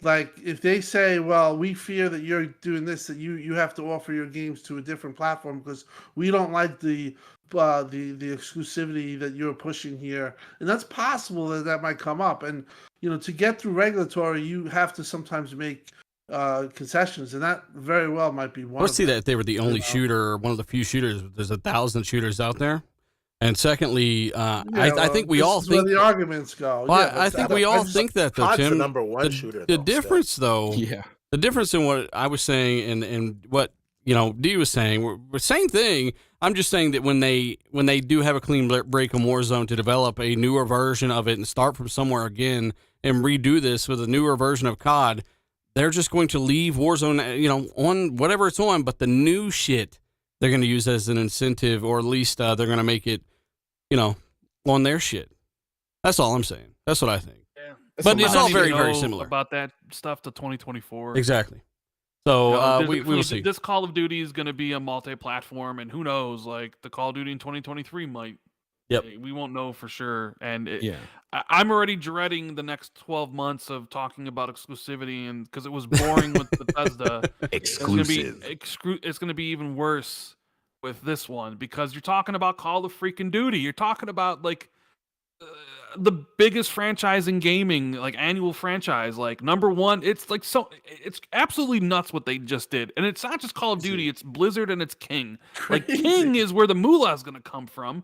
Like if they say, well, we fear that you're doing this, that you have to offer your games to a different platform because we don't like the exclusivity that you're pushing here. And that's possible that might come up. And to get through regulatory, you have to sometimes make concessions, and that very well might be one. Let's see that if they were the only shooter, one of the few shooters. There's 1,000 shooters out there. And secondly, I think we all think where the arguments go. Well, I think we all think that though, Tim. The number one shooter. The difference, though, the difference in what I was saying and what D was saying, we're same thing. I'm just saying that when they do have a clean break in Warzone to develop a newer version of it and start from somewhere again and redo this with a newer version of COD. They're just going to leave Warzone, on whatever it's on, but the new shit they're going to use as an incentive, or at least they're going to make it, on their shit. That's all I'm saying. That's what I think. Yeah. But it's all very, very similar. About that stuff to 2024. Exactly. So we will see. This Call of Duty is going to be a multi-platform, and who knows, like the Call of Duty in 2023 might. Yep. We won't know for sure. And I'm already dreading the next 12 months of talking about exclusivity, and because it was boring with Bethesda. Exclusive. It's going to be even worse with this one because you're talking about Call of freaking Duty. You're talking about like the biggest franchise in gaming, like annual franchise, like number one. It's like it's absolutely nuts what they just did, and it's not just Call of Duty. It's Blizzard and it's King. Like King is where the moolah is going to come from.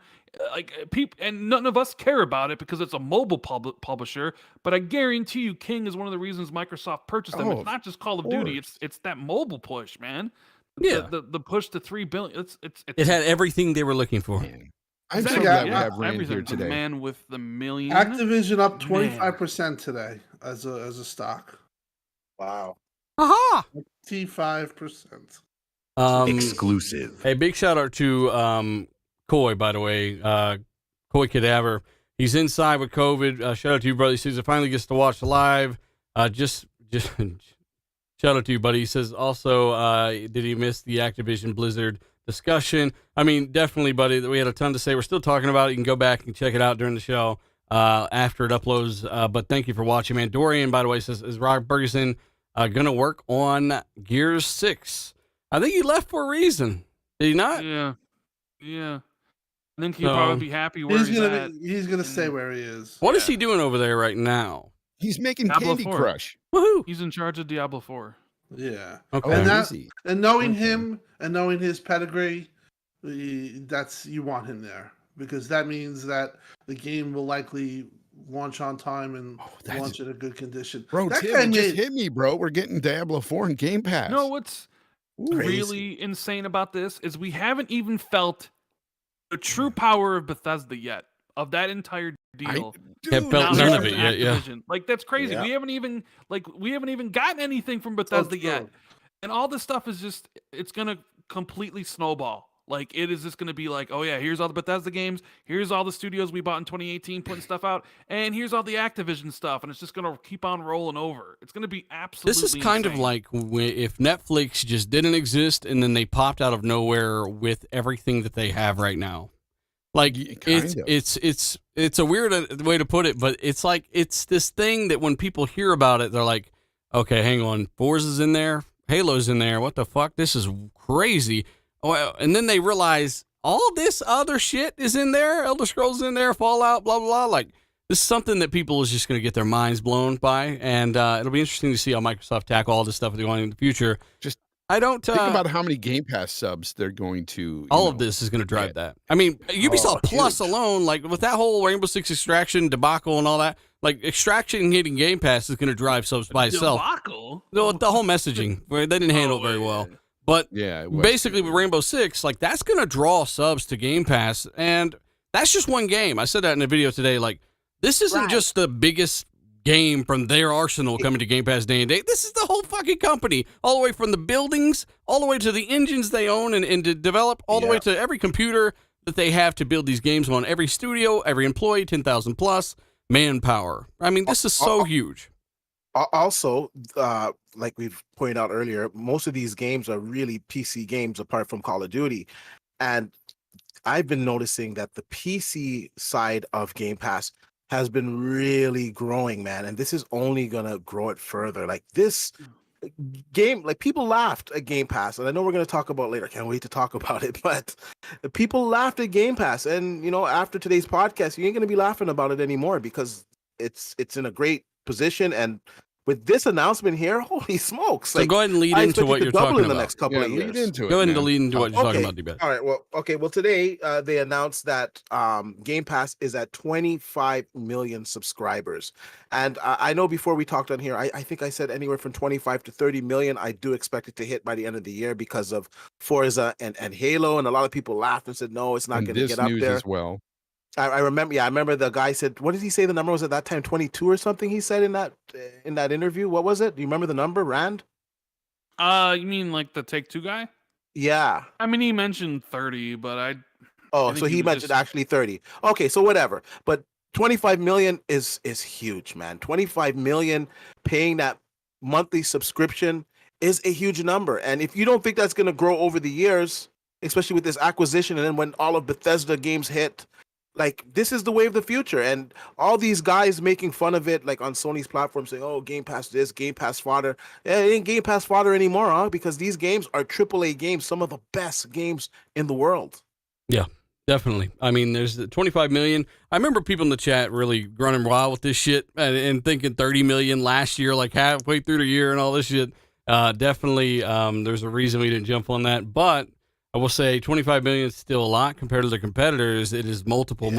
Like people, and none of us care about it because it's a mobile publisher. But I guarantee you, King is one of the reasons Microsoft purchased them. It's not just Call of Duty. It's that mobile push, man. Yeah, the push to 3 billion. It had everything they were looking for. I'm so glad we have Rand here everything. today. The man with the million. Activision up 25% today as a stock. Wow. Aha! 25%. Exclusive. Hey, big shout out to Coy, by the way. Coy Cadaver. He's inside with COVID. Shout out to you, brother. He says he finally gets to watch live. Just shout out to you, buddy. He says also, did he miss the Activision Blizzard discussion? I mean, definitely, buddy. We had a ton to say. We're still talking about it. You can go back and check it out during the show after it uploads. But thank you for watching, man. Dorian, by the way, says, is Rob Ferguson going to work on Gears 6? I think he left for a reason. Did he not? Yeah. I think he'll probably be happy where he's gonna stay where he is. What is he doing over there right now? He's making Diablo Candy 4. Crush. Woohoo! He's in charge of Diablo 4. Yeah. Okay. And knowing him and knowing his pedigree, you want him there because that means that the game will likely launch on time and launch in a good condition. Bro, that Tim, just hit me, bro. We're getting Diablo 4 and Game Pass. No, what's really insane about this is we haven't even felt the true power of Bethesda yet, of that entire deal. Can't felt none of it yet. Yeah. Like that's crazy. Yeah. We haven't even gotten anything from Bethesda yet, and all this stuff is it's gonna completely snowball. Like it is just gonna be like, oh yeah, here's all the Bethesda games, here's all the studios we bought in 2018 putting stuff out, and here's all the Activision stuff, and it's just gonna keep on rolling over. It's gonna be absolutely. This is kind of like if Netflix just didn't exist and then they popped out of nowhere with everything that they have right now. Like it's a weird way to put it, but it's like it's this thing that when people hear about it, they're like, okay, hang on, Forza's in there, Halo's in there, what the fuck? This is crazy. Oh, and then they realize all this other shit is in there. Elder Scrolls is in there, Fallout, blah, blah, blah. Like, this is something that people is just going to get their minds blown by, and it'll be interesting to see how Microsoft tackle all this stuff going in the future. Just I don't think about how many Game Pass subs they're going to. All of this is going to drive that. I mean, Ubisoft Plus alone, like with that whole Rainbow Six Extraction debacle and all that, like Extraction hitting Game Pass is going to drive subs by itself. Debacle? No, the whole messaging, where they didn't handle it very well. But basically with Rainbow Six, like that's going to draw subs to Game Pass, and that's just one game. I said that in a video today. Like, this isn't just the biggest game from their arsenal coming to Game Pass day and date. This is the whole fucking company, all the way from the buildings, all the way to the engines they own and to develop, all the way to every computer that they have to build these games on, every studio, every employee, 10,000 plus manpower. I mean, this is so huge. Also, like we've pointed out earlier, most of these games are really PC games apart from Call of Duty. And I've been noticing that the PC side of Game Pass has been really growing, man. And this is only going to grow it further. Like this game, like people laughed at Game Pass. And I know we're going to talk about it later. I can't wait to talk about it. But people laughed at Game Pass. And, you know, after today's podcast, you ain't going to be laughing about it anymore because it's in a great position. And with this announcement here, holy smokes. So go ahead and lead into what you're talking about. In the next couple of years. Go ahead and lead into what you're talking about, D-Bet. All right. Well, today they announced that Game Pass is at 25 million subscribers. And I know before we talked on here, I think I said anywhere from 25 to 30 million. I do expect it to hit by the end of the year because of Forza and Halo. And a lot of people laughed and said, no, it's not going to get up there. As well. I remember the guy said, what did he say the number was at that time? 22 or something he said in that interview. What was it? Do you remember the number, Rand? You mean like the Take-Two guy? Yeah. I mean, he mentioned 30, but I so he mentioned actually 30. Okay, so whatever. But 25 million is huge, man. 25 million paying that monthly subscription is a huge number. And if you don't think that's going to grow over the years, especially with this acquisition and then when all of Bethesda games hit, like, this is the way of the future. And all these guys making fun of it, like on Sony's platform, saying, oh, Game Pass this, Game Pass fodder. Yeah, it ain't Game Pass fodder anymore, huh? Because these games are AAA games, some of the best games in the world. Yeah, definitely. I mean, there's the 25 million. I remember people in the chat really running wild with this shit and thinking 30 million last year, like halfway through the year and all this shit. Definitely, there's a reason we didn't jump on that. But I will say 25 million is still a lot compared to their competitors. It is multiple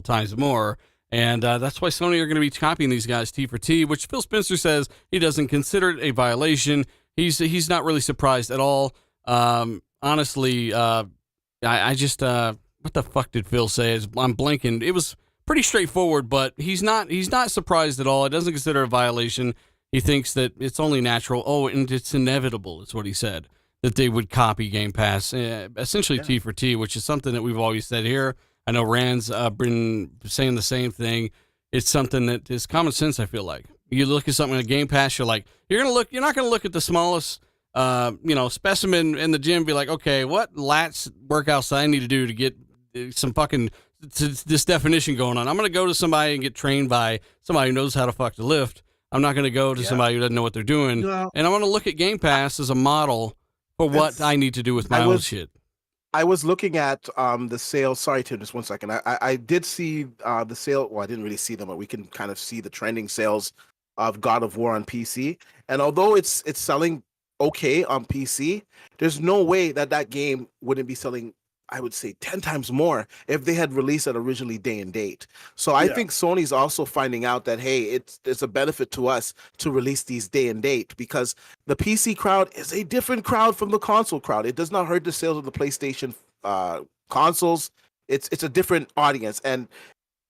times more. And that's why Sony are going to be copying these guys T for T, which Phil Spencer says he doesn't consider it a violation. He's not really surprised at all. Honestly, I just, what the fuck did Phil say? I'm blanking. It was pretty straightforward, but he's not surprised at all. It doesn't consider it a violation. He thinks that it's only natural. Oh, and it's inevitable, is what he said, that they would copy Game Pass, essentially T for T, which is something that we've always said here. I know Rand's been saying the same thing. It's something that is common sense, I feel like. You look at something like Game Pass, you're like, you're not going to look at the smallest, specimen in the gym and be like, okay, what lats workouts do I need to do to get some fucking this definition going on? I'm going to go to somebody and get trained by somebody who knows how to fuck to lift. I'm not going to go to somebody who doesn't know what they're doing. No. And I want to look at Game Pass as a model for what I need to do with my own shit. I was looking at the sales. Sorry, Tim, just 1 second. I did see the sale. Well, I didn't really see them, but we can kind of see the trending sales of God of War on PC. And although it's selling okay on PC, there's no way that game wouldn't be selling, I would say, 10 times more if they had released it originally day and date. So I think Sony's also finding out that, hey, it's a benefit to us to release these day and date because the PC crowd is a different crowd from the console crowd. It does not hurt the sales of the PlayStation consoles. It's a different audience. And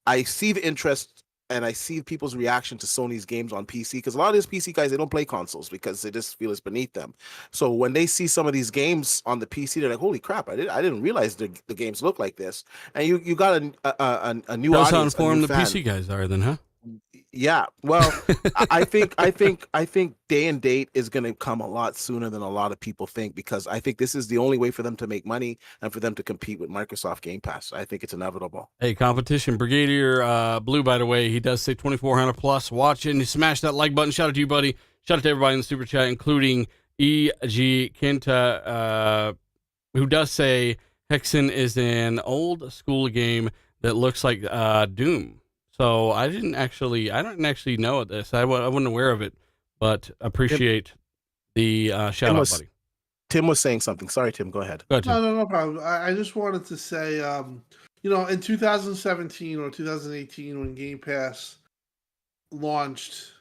I see the interest and I see people's reaction to Sony's games on PC because a lot of these PC guys, they don't play consoles because they just feel it's beneath them. So when they see some of these games on the PC, they're like, "Holy crap! I didn't realize the games look like this." And you got a new audience. That's how informed the PC guys are, then, huh? Yeah. Well, I think day and date is going to come a lot sooner than a lot of people think because I think this is the only way for them to make money and for them to compete with Microsoft Game Pass. I think it's inevitable. Hey, competition. Brigadier Blue, by the way, he does say 2,400 plus watching. You smash that like button. Shout out to you, buddy. Shout out to everybody in the super chat, including E.G. Kenta, who does say Hexen is an old school game that looks like Doom. So I didn't actually know this. I wasn't aware of it, but appreciate the shout out, buddy. Tim was saying something. Sorry, Tim. Go ahead. Go ahead, Tim. No problem. I just wanted to say, in 2017 or 2018 when Game Pass launched,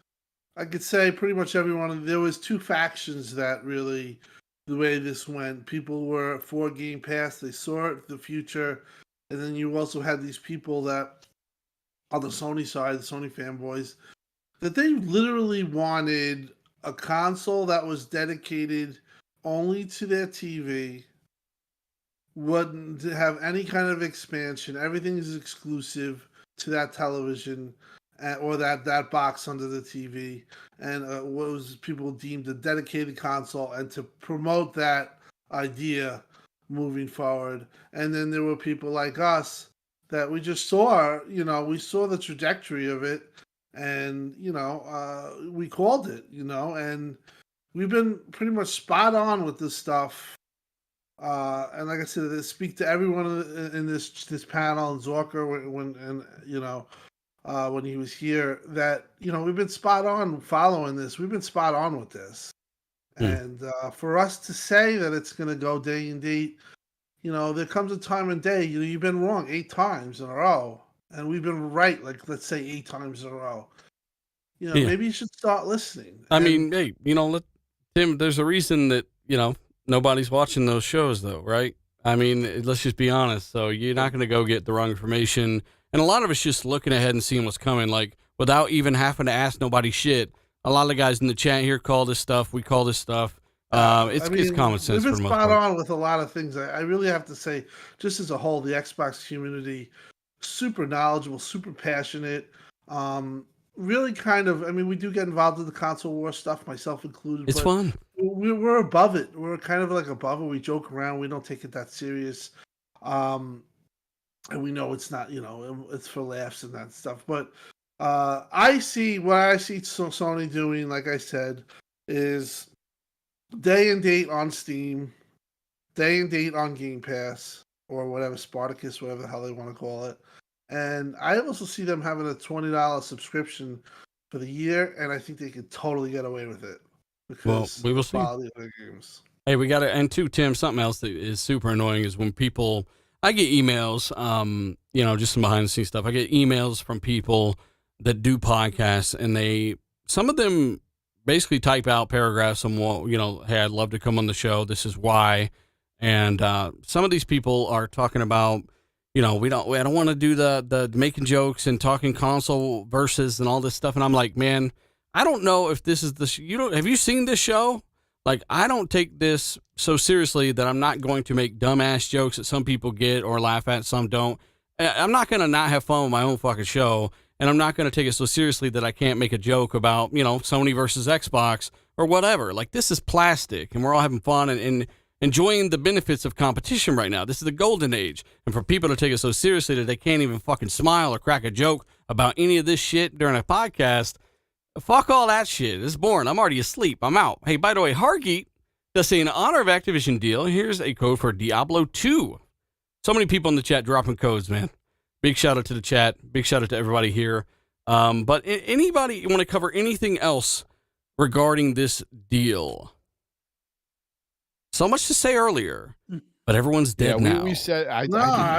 I could say pretty much everyone, there was two factions that really, the way this went, people were for Game Pass, they saw it, the future, and then you also had these people that, on the Sony side, the Sony fanboys, that they literally wanted a console that was dedicated only to their TV, wouldn't have any kind of expansion. Everything is exclusive to that television or that box under the TV, and what was people deemed a dedicated console, and to promote that idea moving forward. And then there were people like us that we just saw, we saw the trajectory of it, and we called it, and we've been pretty much spot on with this stuff. And like I said, I speak to everyone in this panel, and Zorka when he was here, that we've been spot on following this. We've been spot on with this, and for us to say that it's going to go day and date, there comes a time and day. You've been wrong 8 times in a row, and we've been right, like let's say 8 times in a row. Maybe you should start listening. I mean, hey, Tim, there's a reason that nobody's watching those shows, though, right? I mean, let's just be honest. So you're not going to go get the wrong information. And a lot of it's just looking ahead and seeing what's coming, like without even having to ask nobody shit. A lot of the guys in the chat here call this stuff. We call this stuff. It's common sense. We've been spot on with a lot of things. I really have to say, just as a whole, the Xbox community, super knowledgeable, super passionate. Really kind of, we do get involved in the console war stuff, myself included. It's fun. We're above it. We're kind of like above it. We joke around. We don't take it that serious. And we know it's not, it's for laughs and that stuff. But what I see Sony doing, like I said, is day and date on Steam, day and date on Game Pass, or whatever, Spartacus, whatever the hell they want to call it. And I also see them having a $20 subscription for the year, and I think they could totally get away with it. Because we will see. Quality of their games. Hey, we got to, and too, Tim, something else that is super annoying is when people, I get emails, just some behind the scenes stuff. I get emails from people that do podcasts, and some of them basically type out paragraphs on hey, I'd love to come on the show. This is why. And some of these people are talking about, I don't want to do the making jokes and talking console versus and all this stuff. And I'm like, man, I don't know if this is have you seen this show? Like, I don't take this so seriously that I'm not going to make dumbass jokes that some people get or laugh at, some don't. I'm not going to not have fun with my own fucking show. And I'm not going to take it so seriously that I can't make a joke about, Sony versus Xbox or whatever. Like, this is plastic, and we're all having fun and enjoying the benefits of competition right now. This is the golden age. And for people to take it so seriously that they can't even fucking smile or crack a joke about any of this shit during a podcast, fuck all that shit. It's boring. I'm already asleep. I'm out. Hey, by the way, Hargeet does say in honor of Activision deal, here's a code for Diablo 2. So many people in the chat dropping codes, man. Big shout out to the chat. Big shout out to everybody here. But anybody want to cover anything else regarding this deal? So much to say earlier, but everyone's dead now. We said, I'm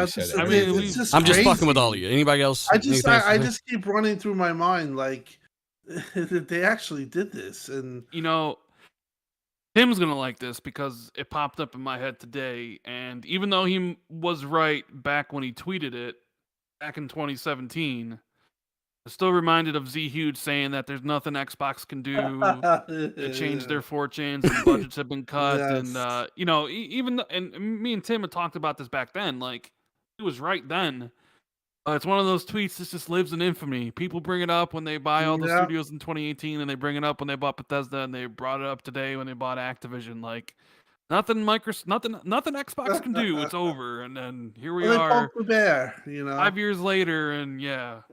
just fucking with all of you. Anybody else? I just keep running through my mind like they actually did this, and Tim's gonna like this because it popped up in my head today, and even though he was right back when he tweeted it back in 2017, I'm still reminded of Z Huge saying that there's nothing Xbox can do. They changed their fortunes, and budgets have been cut, Yes. and and me and Tim had talked about this back then. Like, he was right then. It's one of those tweets that just lives in infamy. People bring it up when they buy all the studios in 2018, and they bring it up when they bought Bethesda, and they brought it up today when they bought Activision. Like, nothing Xbox can do. It's over. And then here we are, the bear, 5 years later, and I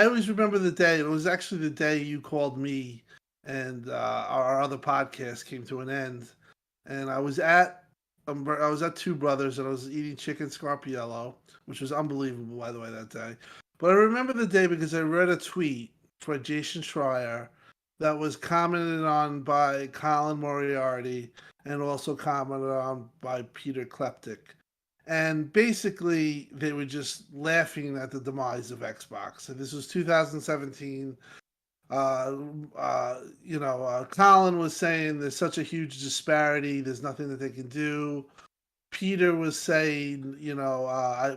always remember the day. It was actually the day you called me, and our other podcast came to an end. And I was at Two Brothers, and I was eating chicken scarpiello, which was unbelievable, by the way, that day. But I remember the day because I read a tweet for Jason Schreier that was commented on by Colin Moriarty and also commented on by Peter Kleptic. And basically, they were just laughing at the demise of Xbox. And this was 2017. Colin was saying there's such a huge disparity. There's nothing that they can do. Peter was saying,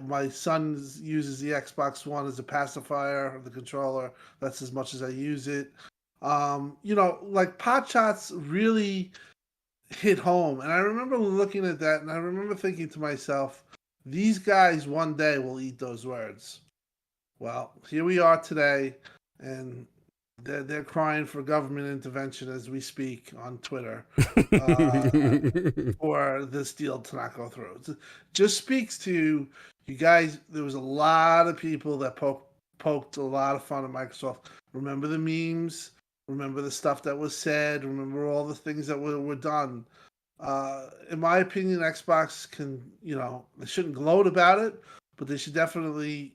my son uses the Xbox One as a pacifier of the controller. That's as much as I use it. Pot shots really hit home. And I remember looking at that and I remember thinking to myself, these guys one day will eat those words. Well, here we are today, and they're crying for government intervention as we speak on Twitter for this deal to not go through. It just speaks to you guys. There was a lot of people that poked a lot of fun at Microsoft. Remember the memes? Remember the stuff that was said? Remember all the things that were done? In my opinion, Xbox can, they shouldn't gloat about it, but they should definitely,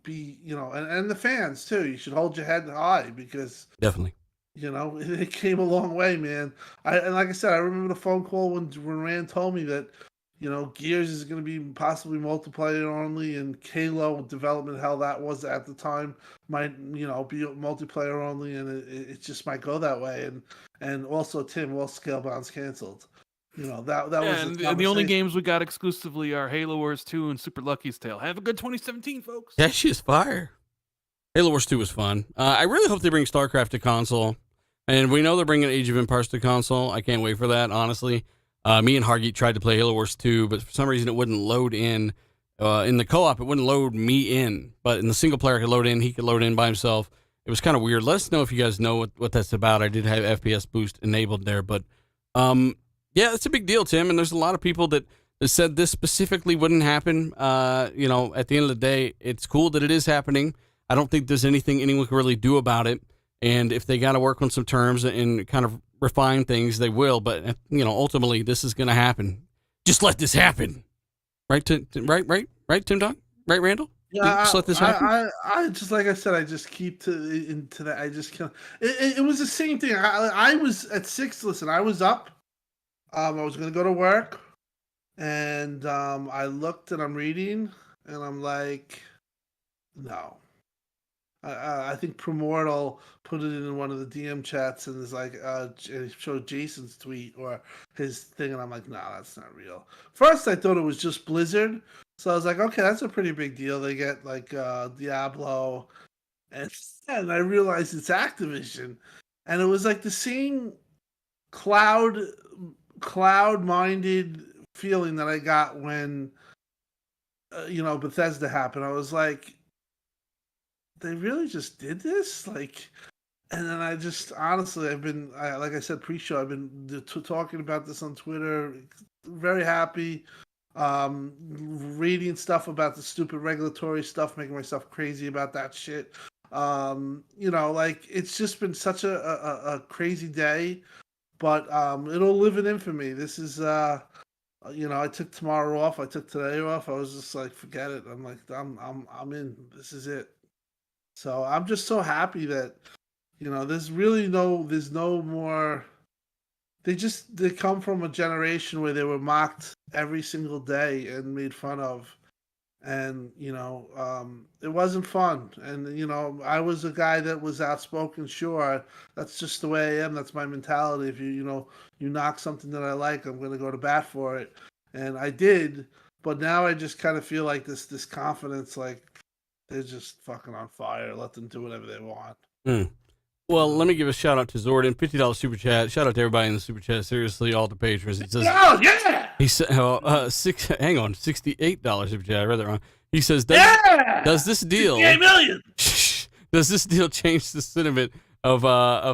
be, and the fans too. You should hold your head high because definitely, it came a long way, man. And like I said, I remember the phone call when Rand told me that, Gears is going to be possibly multiplayer only, and Halo development, hell that was at the time, might, be multiplayer only, and it just might go that way. And also, Tim, Scalebound's canceled. That was and the only games we got exclusively are Halo Wars 2 and Super Lucky's Tale. Have a good 2017, folks. Yeah, she's fire. Halo Wars 2 was fun. I really hope they bring StarCraft to console. And we know they're bringing Age of Empires to console. I can't wait for that, honestly. Me and Hargeet tried to play Halo Wars 2, but for some reason it wouldn't load in. In the co-op, it wouldn't load me in. But in the single player, I could load in. He could load in by himself. It was kind of weird. Let us know if you guys know what that's about. I did have FPS boost enabled there. But, yeah, it's a big deal, Tim. And there's a lot of people that said this specifically wouldn't happen. At the end of the day, it's cool that it is happening. I don't think there's anything anyone can really do about it. And if they got to work on some terms and kind of refine things, they will. But, ultimately, this is going to happen. Just let this happen. Right, right, Tim Dog? Right, Randall? Yeah, just let this happen. I just, like I said, I just keep into that. I just can't. It was the same thing. I was at 6. Listen, I was up. I was going to go to work. And I looked and I'm reading. And I'm like, no. I think Promortal put it in one of the DM chats and is like, it showed Jason's tweet or his thing, and I'm like, no, that's not real. First, I thought it was just Blizzard, so I was like, okay, that's a pretty big deal. They get like Diablo, and I realized it's Activision, and it was like the same cloud-minded feeling that I got when Bethesda happened. I was like, they really just did this? And then I just, honestly, like I said, pre-show, I've been talking about this on Twitter, very happy, reading stuff about the stupid regulatory stuff, making myself crazy about that shit. It's just been such a crazy day, but it'll live in infamy. This is, I took tomorrow off, I took today off, I was just like, forget it. I'm like, I'm in, this is it. So I'm just so happy that, there's no more. They come from a generation where they were mocked every single day and made fun of. And, it wasn't fun. And, I was a guy that was outspoken. Sure. That's just the way I am. That's my mentality. If you knock something that I like, I'm going to go to bat for it. And I did. But now I just kind of feel like this confidence, like, they're just fucking on fire. Let them do whatever they want. Well, let me give a shout out to Zordon, $50 super chat. Shout out to everybody in the super chat. Seriously, all the patrons. It says, oh yeah. He said, $68 super chat. I read that wrong. He says, does this deal? Does this deal change the sentiment of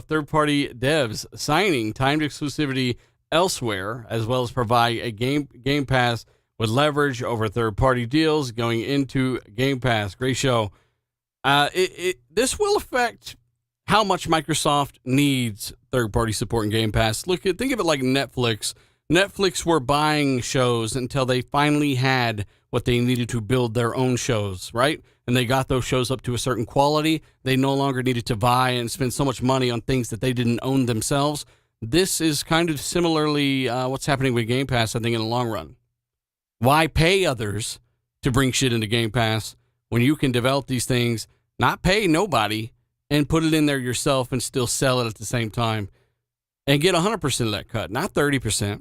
third-party devs signing timed exclusivity elsewhere, as well as provide a Game Pass with leverage over third-party deals going into Game Pass? Great show. This will affect how much Microsoft needs third-party support in Game Pass. Think of it like Netflix Netflix were buying shows until they finally had what they needed to build their own shows, right? And they got those shows up to a certain quality. They no longer needed to buy and spend so much money on things that they didn't own themselves. This is kind of similarly what's happening with Game Pass, I think, in the long run. Why pay others to bring shit into Game Pass when you can develop these things, not pay nobody, and put it in there yourself and still sell it at the same time and get 100% of that cut, not 30%,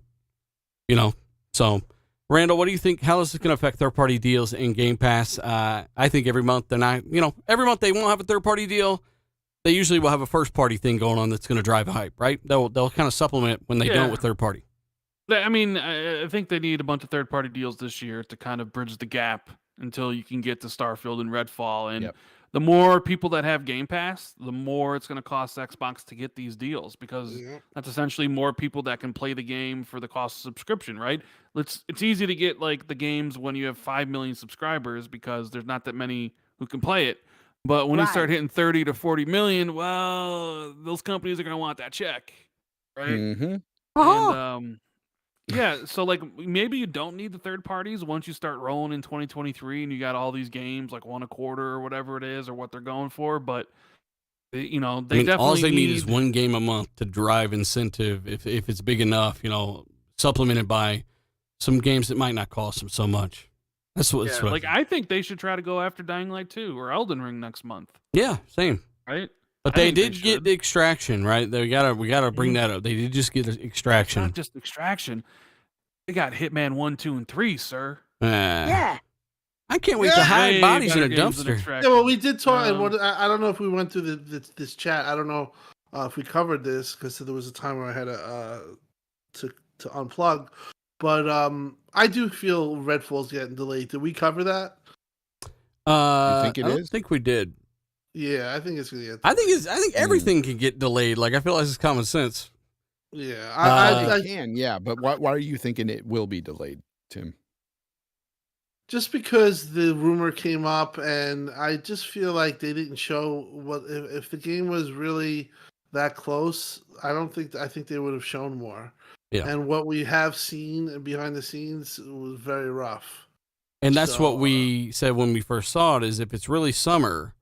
you know? So, Randall, what do you think? How is this going to affect third-party deals in Game Pass? I think every month they're not, every month they won't have a third-party deal. They usually will have a first-party thing going on that's going to drive hype, right? They'll kind of supplement when they don't with third-party. I mean, I think they need a bunch of third-party deals this year to kind of bridge the gap until you can get to Starfield and Redfall. And the more people that have Game Pass, the more it's going to cost Xbox to get these deals, because that's essentially more people that can play the game for the cost of subscription, right? It's easy to get like the games when you have 5 million subscribers because there's not that many who can play it. But when you start hitting 30 to 40 million, well, those companies are going to want that check, right? Mm-hmm. And yeah, so like maybe you don't need the third parties once you start rolling in 2023 and you got all these games like one a quarter or whatever it is or what they're going for. But they definitely all they need is one game a month to drive incentive if it's big enough, supplemented by some games that might not cost them so much. That's what. Like I think they should try to go after Dying Light 2 or Elden Ring next month. Yeah, same. Right. But they did get the Extraction, right? We gotta bring that up. They did just get the Extraction. It's not just Extraction. They got Hitman 1, 2, and 3, sir. I can't wait to hide bodies in a dumpster. Yeah, well, we did talk. I don't know if we went through this chat. I don't know if we covered this because there was a time where I had to unplug. But I do feel Redfall's getting delayed. Did we cover that? You think it I is? don't think we did. Yeah, I think it's gonna get. I think everything can get delayed. Like I feel like it's common sense. Yeah, I can. Yeah, but why are you thinking it will be delayed, Tim? Just because the rumor came up, and I just feel like they didn't show what if the game was really that close. I think they would have shown more. Yeah. And what we have seen behind the scenes was very rough. And that's what we said when we first saw it, is if it's really summer,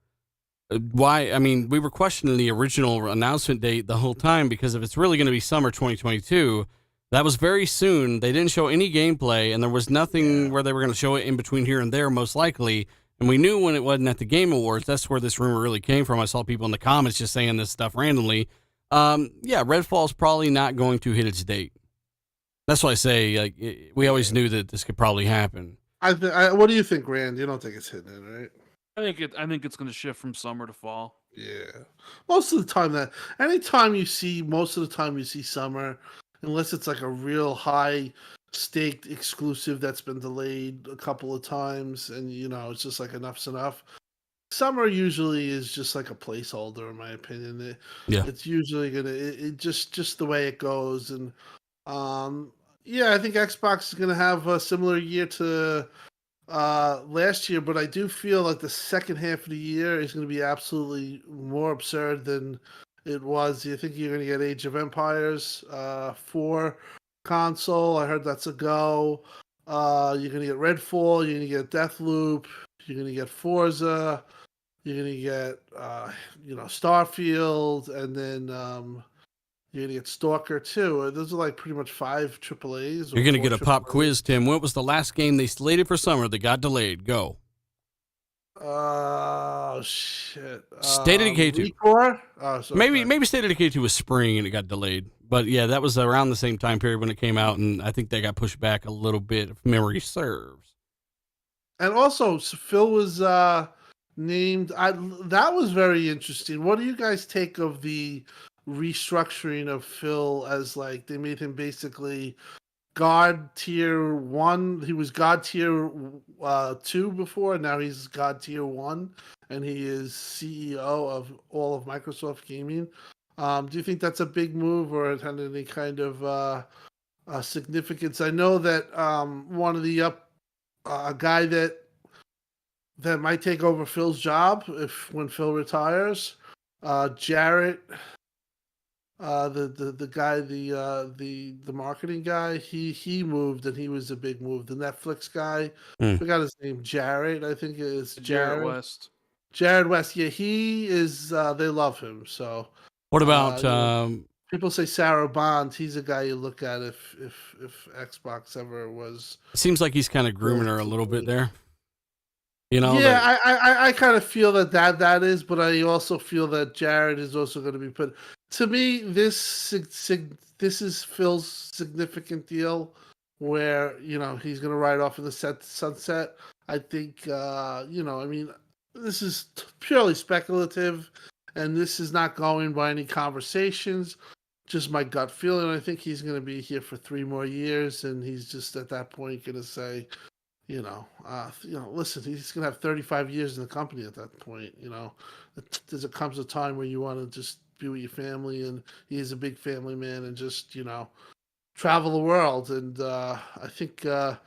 why? I mean, we were questioning the original announcement date the whole time, because if it's really going to be summer 2022, that was very soon. They didn't show any gameplay, and there was nothing where they were going to show it in between here and there, most likely. And we knew when it wasn't at the Game Awards, that's where this rumor really came from. I saw people in the comments just saying this stuff randomly. Redfall's probably not going to hit its date. That's why I say, like, we always knew that this could probably happen. What do you think, Rand? You don't think it's hitting it, right? I think it's going to shift from summer to fall. Yeah, most of the time most of the time you see summer, unless it's like a real high staked exclusive that's been delayed a couple of times, and it's just like enough's enough. Summer usually is just like a placeholder, in my opinion. It's usually it just the way it goes, and I think Xbox is gonna have a similar year to last year, but I do feel like the second half of the year is going to be absolutely more absurd than it was. You think you're going to get Age of Empires 4 console? I heard that's a go. You're going to get Redfall. You're going to get Deathloop. You're going to get Forza. You're going to get Starfield, and then you're going to get Stalker too. Those are like pretty much 5 AAAs. You're going to get a pop quiz, Tim. What was the last game they slated for summer that got delayed? Go. Oh, shit. State of Decay 2. Maybe State of Decay 2 was spring and it got delayed. But yeah, that was around the same time period when it came out, and I think they got pushed back a little bit, if memory serves. And also, Phil was named. That was very interesting. What do you guys take of the restructuring of Phil, as like they made him basically God tier 1? He was God tier 2 before, and now he's God tier 1, and he is CEO of all of Microsoft Gaming. Do you think that's a big move, or it had any kind of significance? I know that one of the a guy that might take over Phil's job when Phil retires, Jarrett. the guy, the marketing guy, he moved, and he was a big move. The Netflix guy, forgot his name, Jared, I think it is Jared West. Jared West, yeah, he is. They love him. So what about people say Sarah Bond? He's a guy you look at if Xbox ever was. It seems like he's kind of grooming her a little bit there. You know, yeah, I kind of feel that is, but I also feel that Jared is also going to be put. To me, this is Phil's significant deal, where he's going to ride off in the sunset. I think I mean, this is purely speculative, and this is not going by any conversations. Just my gut feeling. I think he's going to be here for 3 more years, and he's just at that point going to say. Listen, he's going to have 35 years in the company at that point. There comes a time where you want to just be with your family, and he is a big family man, and just, travel the world. And I think you're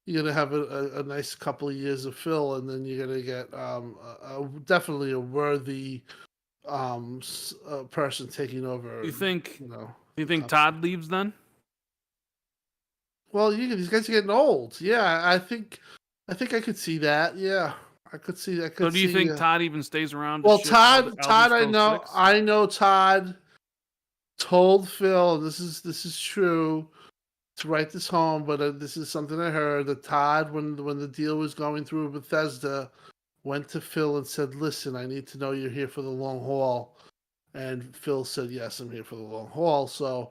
going to have a nice couple of years of Phil, and then you're going to get definitely a worthy person taking over. Do you think Todd leaves then? Well, these guys are getting old. Yeah, I think I could see that. Yeah, I could see that. So, do you think Todd even stays around? Well, Todd, I know Todd told Phil, this is true, to write this home, but this is something I heard, that Todd, when the deal was going through with Bethesda, went to Phil and said, "Listen, I need to know you're here for the long haul," and Phil said, "Yes, I'm here for the long haul." So.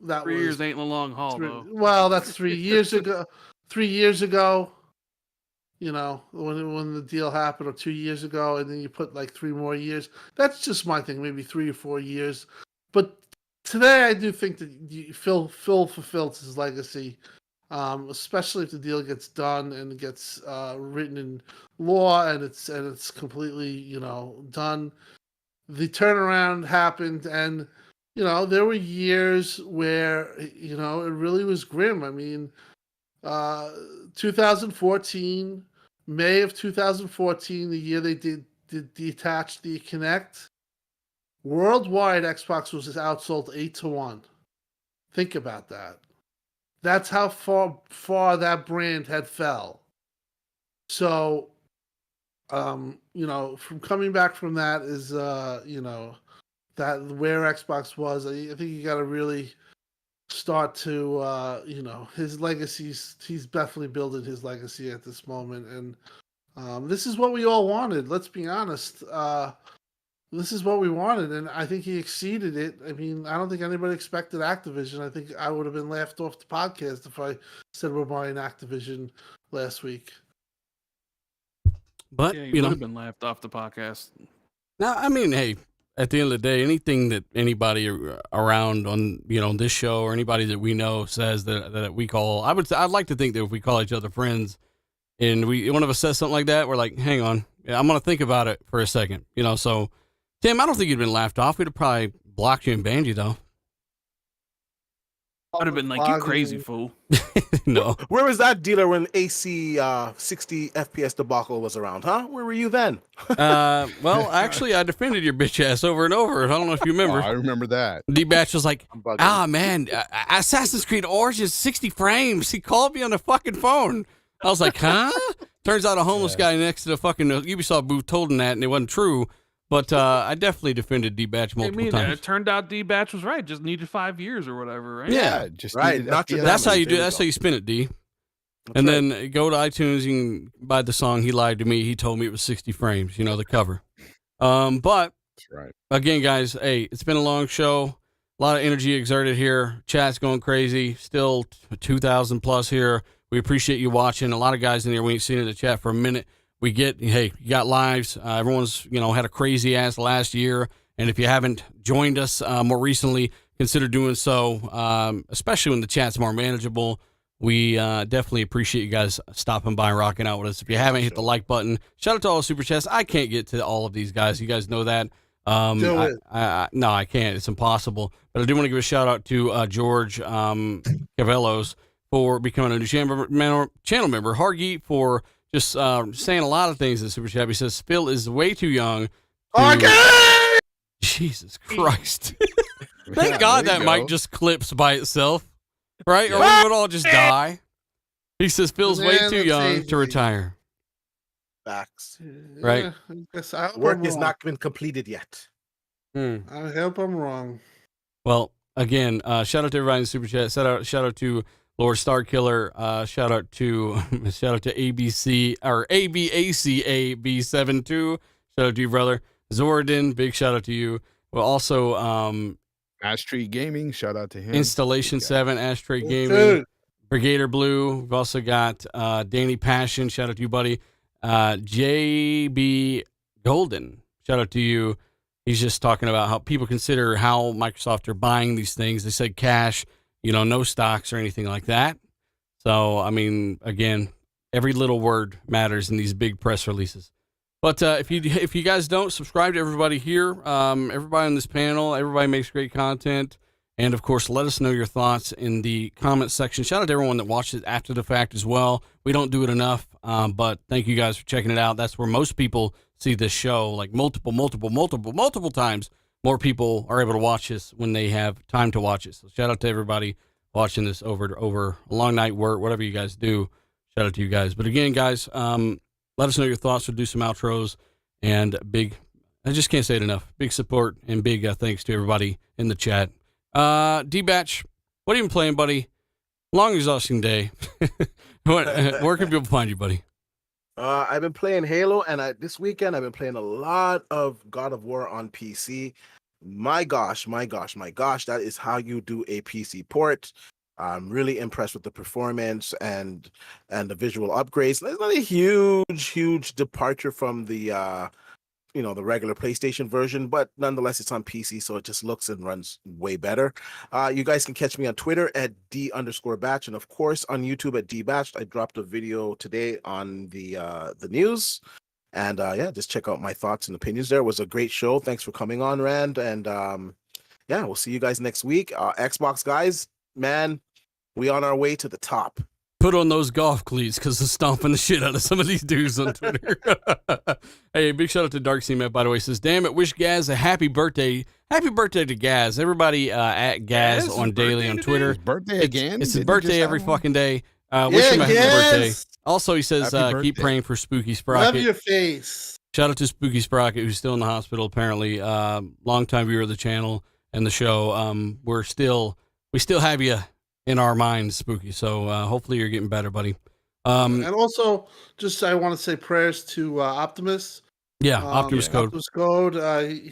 That 3 years ain't a long haul, though. Well, that's 3 years ago. 3 years ago, when the deal happened, or 2 years ago, and then you put like 3 more years. That's just my thing, maybe 3 or 4 years. But today, I do think that Phil fulfills his legacy, especially if the deal gets done and gets written in law, and it's completely done. The turnaround happened, and. There were years where, it really was grim. I mean, 2014, May of 2014, the year they did detach the Kinect, worldwide Xbox was outsold 8-1. Think about that. That's how far that brand had fell. So, from coming back from that is, that where Xbox was, I think you got to really start to, his legacies. He's definitely building his legacy at this moment, and this is what we all wanted. Let's be honest. This is what we wanted, and I think he exceeded it. I mean, I don't think anybody expected Activision. I think I would have been laughed off the podcast if I said we're buying Activision last week. But yeah, you would have been laughed off the podcast. Now, I mean, hey. At the end of the day, anything that anybody around on this show or anybody that we know says that we call, I'd like to think that if we call each other friends and one of us says something like that, we're like, hang on, I'm gonna think about it for a second, So, Tim, I don't think you'd been laughed off. We'd have probably blocked you and banned you though. I'd have been like, you crazy fool. No. Where was that dealer when AC 60 FPS debacle was around, huh? Where were you then? Well, actually, I defended your bitch ass over and over. I don't know if you remember. I remember that. D-Batch was like, man, Assassin's Creed Origins 60 frames. He called me on the fucking phone. I was like, huh? Turns out a homeless guy next to the fucking Ubisoft booth told him that, and it wasn't true. But I definitely defended D-Batch multiple times. It turned out D-Batch was right. Just needed 5 years or whatever, right? Yeah, just right. That's how you do. That's how you spin it, D. And then go to iTunes. You can buy the song. He lied to me. He told me it was 60 frames. The cover. But that's right. Again, guys, hey, it's been a long show. A lot of energy exerted here. Chat's going crazy. Still 2,000 plus here. We appreciate you watching. A lot of guys in here we ain't seen in the chat for a minute. We get, hey, you got lives. Everyone's, had a crazy ass last year. And if you haven't joined us more recently, consider doing so, especially when the chat's more manageable. We definitely appreciate you guys stopping by and rocking out with us. If you haven't, hit the like button. Shout out to all the super chats. I can't get to all of these guys. You guys know that. No, I can't. It's impossible. But I do want to give a shout out to George Cavellos for becoming a new channel member. Hargy for just saying a lot of things in Super Chat. He says, Phil is way too young. Okay! Jesus Christ. Thank Yeah, God there that you mic go. just clips by itself, right? Or Yeah. we would all just die. He says Phil's way too Bananas young to easy. retire. Facts. Right. Yeah, I guess I hope Work I'm is wrong. not been completed yet. I hope I'm wrong. Well, again, shout out to everybody in the super chat. Shout out to Lord Starkiller. Shout out to ABC or ABACAB72. Shout out to you, brother. Zordon, big shout out to you. Well, also Ashtree Gaming, shout out to him. Installation 7, Ashtray Gaming, Dude. Brigader Blue. We've also got Danny Passion. Shout out to you, buddy. JB Golden. Shout out to you. He's just talking about how people consider how Microsoft are buying these things. They said cash, no stocks or anything like that. So, I mean, again, every little word matters in these big press releases. But if you guys don't subscribe to everybody here, everybody on this panel, everybody makes great content. And, of course, let us know your thoughts in the comment section. Shout out to everyone that watched it after the fact as well. We don't do it enough, but thank you guys for checking it out. That's where most people see this show, like multiple times. More people are able to watch this when they have time to watch it. So shout out to everybody watching this over a long night work, whatever you guys do. Shout out to you guys. But again, guys, let us know your thoughts. We'll do some outros and I just can't say it enough. Big support and big thanks to everybody in the chat. D-Batch, what have you been playing, buddy? Long exhausting day. Where can people find you, buddy? I've been playing Halo, and this weekend I've been playing a lot of God of War on PC. My gosh, that is how you do a PC port. I'm really impressed with the performance and the visual upgrades. It's not a huge departure from the the regular PlayStation version, but nonetheless it's on PC, so it just looks and runs way better. You guys can catch me on Twitter at D_batch, and of course on YouTube at DBatch. I dropped a video today on the news, and just check out my thoughts and opinions. There was a great show. Thanks for coming on, Rand, and we'll see you guys next week. Xbox guys, man, we on our way to the top. Put on those golf cleats because it's stomping the shit out of some of these dudes on Twitter. Hey, big shout out to Dark Met, by the way. Says, damn it, wish Gaz a happy birthday. Happy birthday to Gaz. Everybody at Gaz on daily on Twitter. His birthday again? It's his Didn't he birthday just every have one? fucking day. Wish him a happy birthday. Also, he says, Happy keep birthday. praying for Spooky Love Sprocket. your face. Shout out to Spooky Sprocket, who's still in the hospital, apparently. Longtime viewer of the channel and the show. We still have you in our minds, Spooky. So hopefully you're getting better, buddy. And also, just I want to say prayers to Optimus. Yeah, Optimus Code. Optimus Code.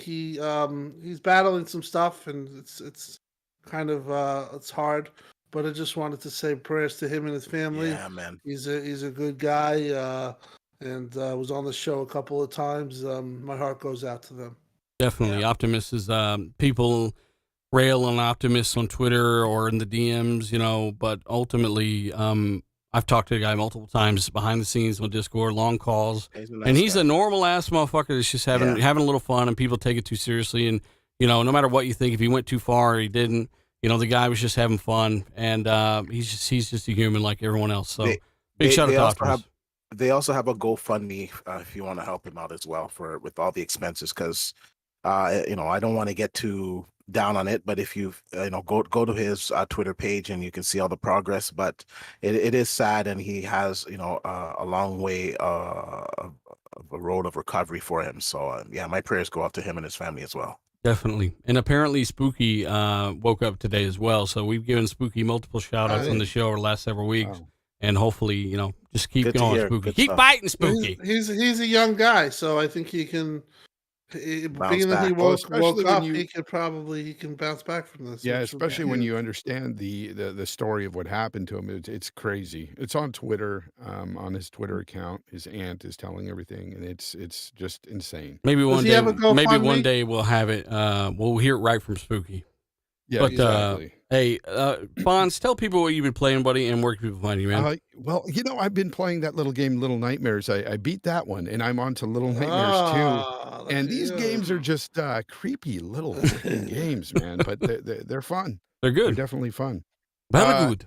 He's battling some stuff, and it's kind of it's hard. But I just wanted to say prayers to him and his family. Yeah, man. He's a good guy, and was on the show a couple of times. My heart goes out to them. Definitely. Yeah. Optimus is people rail on Optimus on Twitter or in the DMs, but ultimately, I've talked to the guy multiple times behind the scenes on Discord, long calls, he's a normal ass motherfucker that's just having a little fun, and people take it too seriously. And, no matter what you think, if he went too far or he didn't, the guy was just having fun, and he's just a human like everyone else. So big shout out to Optimus. They also have a GoFundMe if you want to help him out as well with all the expenses, because I don't want to get too down on it, but if you go to his Twitter page and you can see all the progress. But it is sad, and he has a long way of a road of recovery for him. So my prayers go out to him and his family as well. Definitely. And apparently Spooky woke up today as well, so we've given Spooky multiple shout outs on the show over the last several weeks. Wow. And hopefully just keep going, Spooky. Keep fighting, Spooky. He's a young guy, so I think he can being that he woke up, he can bounce back from this. Yeah, especially when you understand the story of what happened to him. It's crazy. It's on Twitter, on his Twitter account. His aunt is telling everything, and it's just insane. Maybe one day we'll have it. We'll hear it right from Spooky. Yeah, but exactly. Hey, Bonds, tell people what you've been playing, buddy, and where can people find you, man? Well, I've been playing that little game, Little Nightmares. I beat that one, and I'm on to Little Nightmares too. And these games are just creepy little games, man. But they're fun. They're good. They're definitely fun. Very good.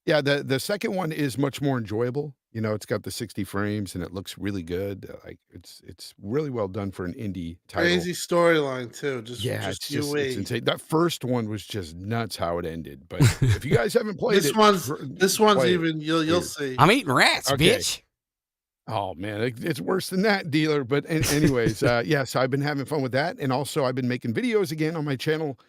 The second one is much more enjoyable. You know, it's got the 60 frames and it looks really good. Like it's really well done for an indie title. Crazy storyline too. Yeah, Just it's wait. insane. That first one was just nuts how it ended. But if you guys haven't played this it, one's play it. even you'll see. I'm eating rats, Okay. bitch. Oh man, it's worse than that, dealer. But anyways, yeah, so I've been having fun with that, and also I've been making videos again on my channel.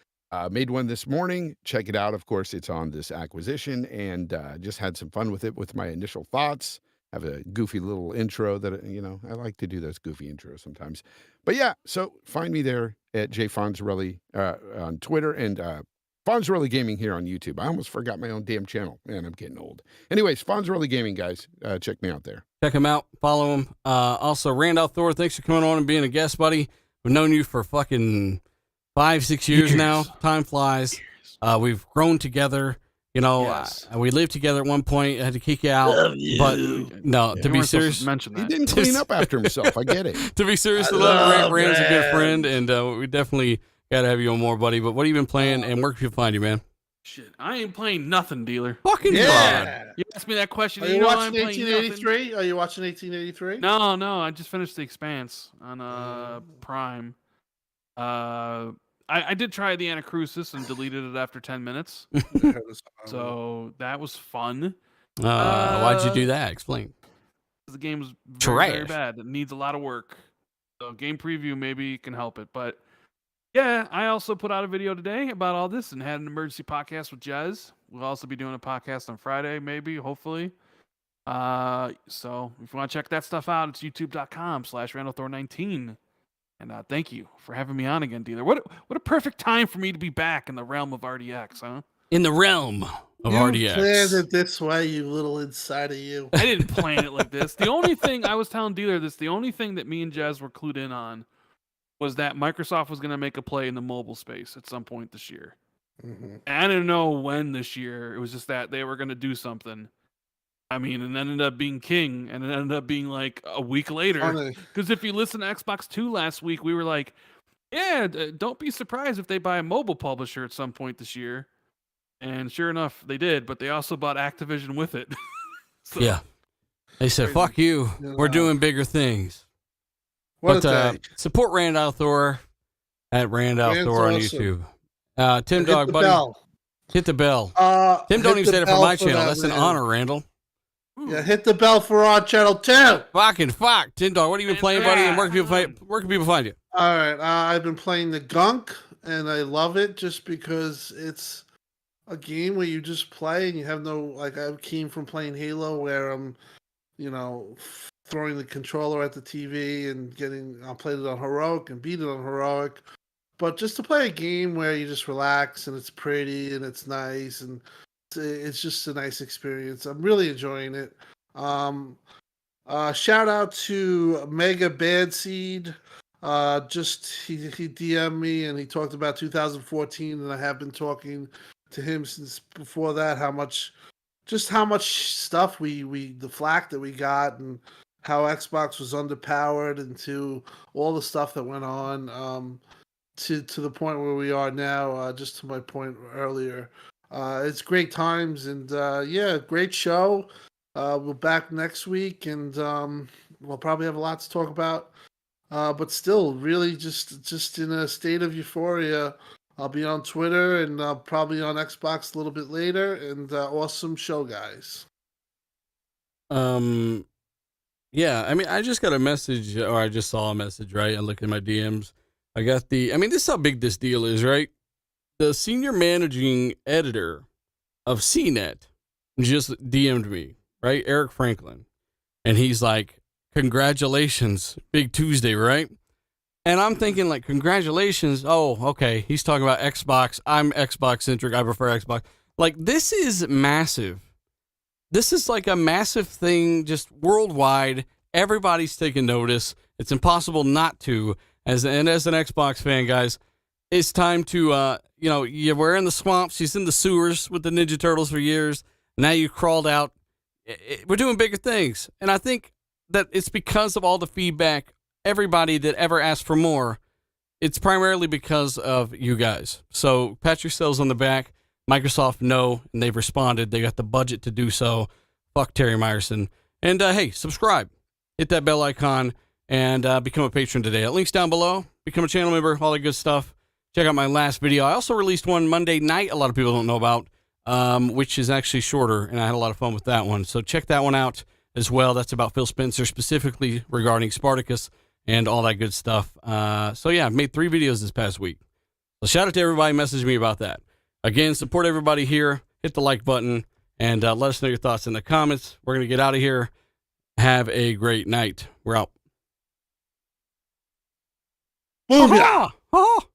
Made one this morning. Check it out. Of course, it's on this acquisition, and just had some fun with it with my initial thoughts. Have a goofy little intro that I like to do those goofy intros sometimes. But yeah, so find me there at Jay Fonzarelli on Twitter and Fonzarelli Gaming here on YouTube. I almost forgot my own damn channel. Man, I'm getting old. Anyways, Fonzarelli Gaming, guys. Check me out there. Check him out. Follow him. Also, Randolph Thor, thanks for coming on and being a guest, buddy. We've known you for fucking 5-6 years now. Time flies. We've grown together. We lived together at one point. I had to kick you out. But no, to be serious, He didn't clean up after himself. I get it. To be serious, Rand's a good friend, and we definitely got to have you on more, buddy. But what have you been playing, and where can people find you, man? Shit, I ain't playing nothing, dealer. Fucking Yeah. You asked me that question. Are you you know watching I'm playing 1883? Are you watching 1883? No, I just finished The Expanse on Prime. I did try the Anacrusis and deleted it after 10 minutes. So that was fun. Why'd you do that? Explain. The game was Trash. very bad. It needs a lot of work. So game preview maybe can help it. But yeah, I also put out a video today about all this and had an emergency podcast with Jez. We'll also be doing a podcast on Friday, maybe, hopefully. So if you want to check that stuff out, it's youtube.com/RandallThor19. And thank you for having me on again, dealer. What a perfect time for me to be back in the realm of RDX, huh? In the realm of You RDX. planned it this way, you little inside of you. I didn't plan it like this. The only thing I was telling dealer the only thing that me and Jez were clued in on was that Microsoft was going to make a play in the mobile space at some point this year. Mm-hmm. And I didn't know when this year. It was just that they were going to do something. I mean, it ended up being King, and it ended up being like a week later. Because if you listen to Xbox 2 last week, we were like, yeah, don't be surprised if they buy a mobile publisher at some point this year. And sure enough, they did, but they also bought Activision with it. So, yeah. They said, fuck you. We're doing bigger things. What support Randolph Thor at Randolph Thor on YouTube. Tim Dog, buddy. Hit the bell. Tim don't even say that for my channel. That's an honor, Randall. Yeah, hit the bell for our channel too. Fucking fuck. Tim Dog, what have you been playing, buddy? And where can people find you? All right. I've been playing the Gunk, and I love it just because it's a game where you just play and you have no, I came from playing Halo where I'm, throwing the controller at the TV and I played it on Heroic and beat it on Heroic. But just to play a game where you just relax and it's pretty and it's nice and it's just a nice experience. I'm really enjoying it. Shout out to Mega Bad Seed. He DM'd me and he talked about 2014, and I have been talking to him since before that. How much stuff the flack that we got, and how Xbox was underpowered, and to all the stuff that went on. To the point where we are now. Just to my point earlier. It's great times, and great show. We're back next week, and we'll probably have a lot to talk about. But still, really just in a state of euphoria. I'll be on Twitter and probably on Xbox a little bit later, and awesome show, guys. Yeah, I mean, I just got a message, or I just saw a message, right? I looked at my DMs. I got this is how big this deal is, right? The senior managing editor of CNET just DM'd me, right? Eric Franklin. And he's like, congratulations, big Tuesday, right? And I'm thinking like, congratulations. Oh, okay. He's talking about Xbox. I'm Xbox centric. I prefer Xbox. Like, this is massive. This is like a massive thing just worldwide. Everybody's taking notice. It's impossible not to. As an Xbox fan, guys, it's time to, you were in the swamps, he's in the sewers with the Ninja Turtles for years. Now you crawled out. We're doing bigger things. And I think that it's because of all the feedback, everybody that ever asked for more, it's primarily because of you guys. So pat yourselves on the back. Microsoft, no, and they've responded. They got the budget to do so. Fuck Terry Myerson. And hey, subscribe. Hit that bell icon and become a patron today. Links down below. Become a channel member, all that good stuff. Check out my last video. I also released one Monday night a lot of people don't know about, which is actually shorter, and I had a lot of fun with that one. So check that one out as well. That's about Phil Spencer, specifically regarding Spartacus and all that good stuff. So yeah, I've made 3 videos this past week. So shout out to everybody messaging me about that. Again, support everybody here. Hit the like button and let us know your thoughts in the comments. We're going to get out of here. Have a great night. We're out. Booyah! Ha-ha! Ha-ha!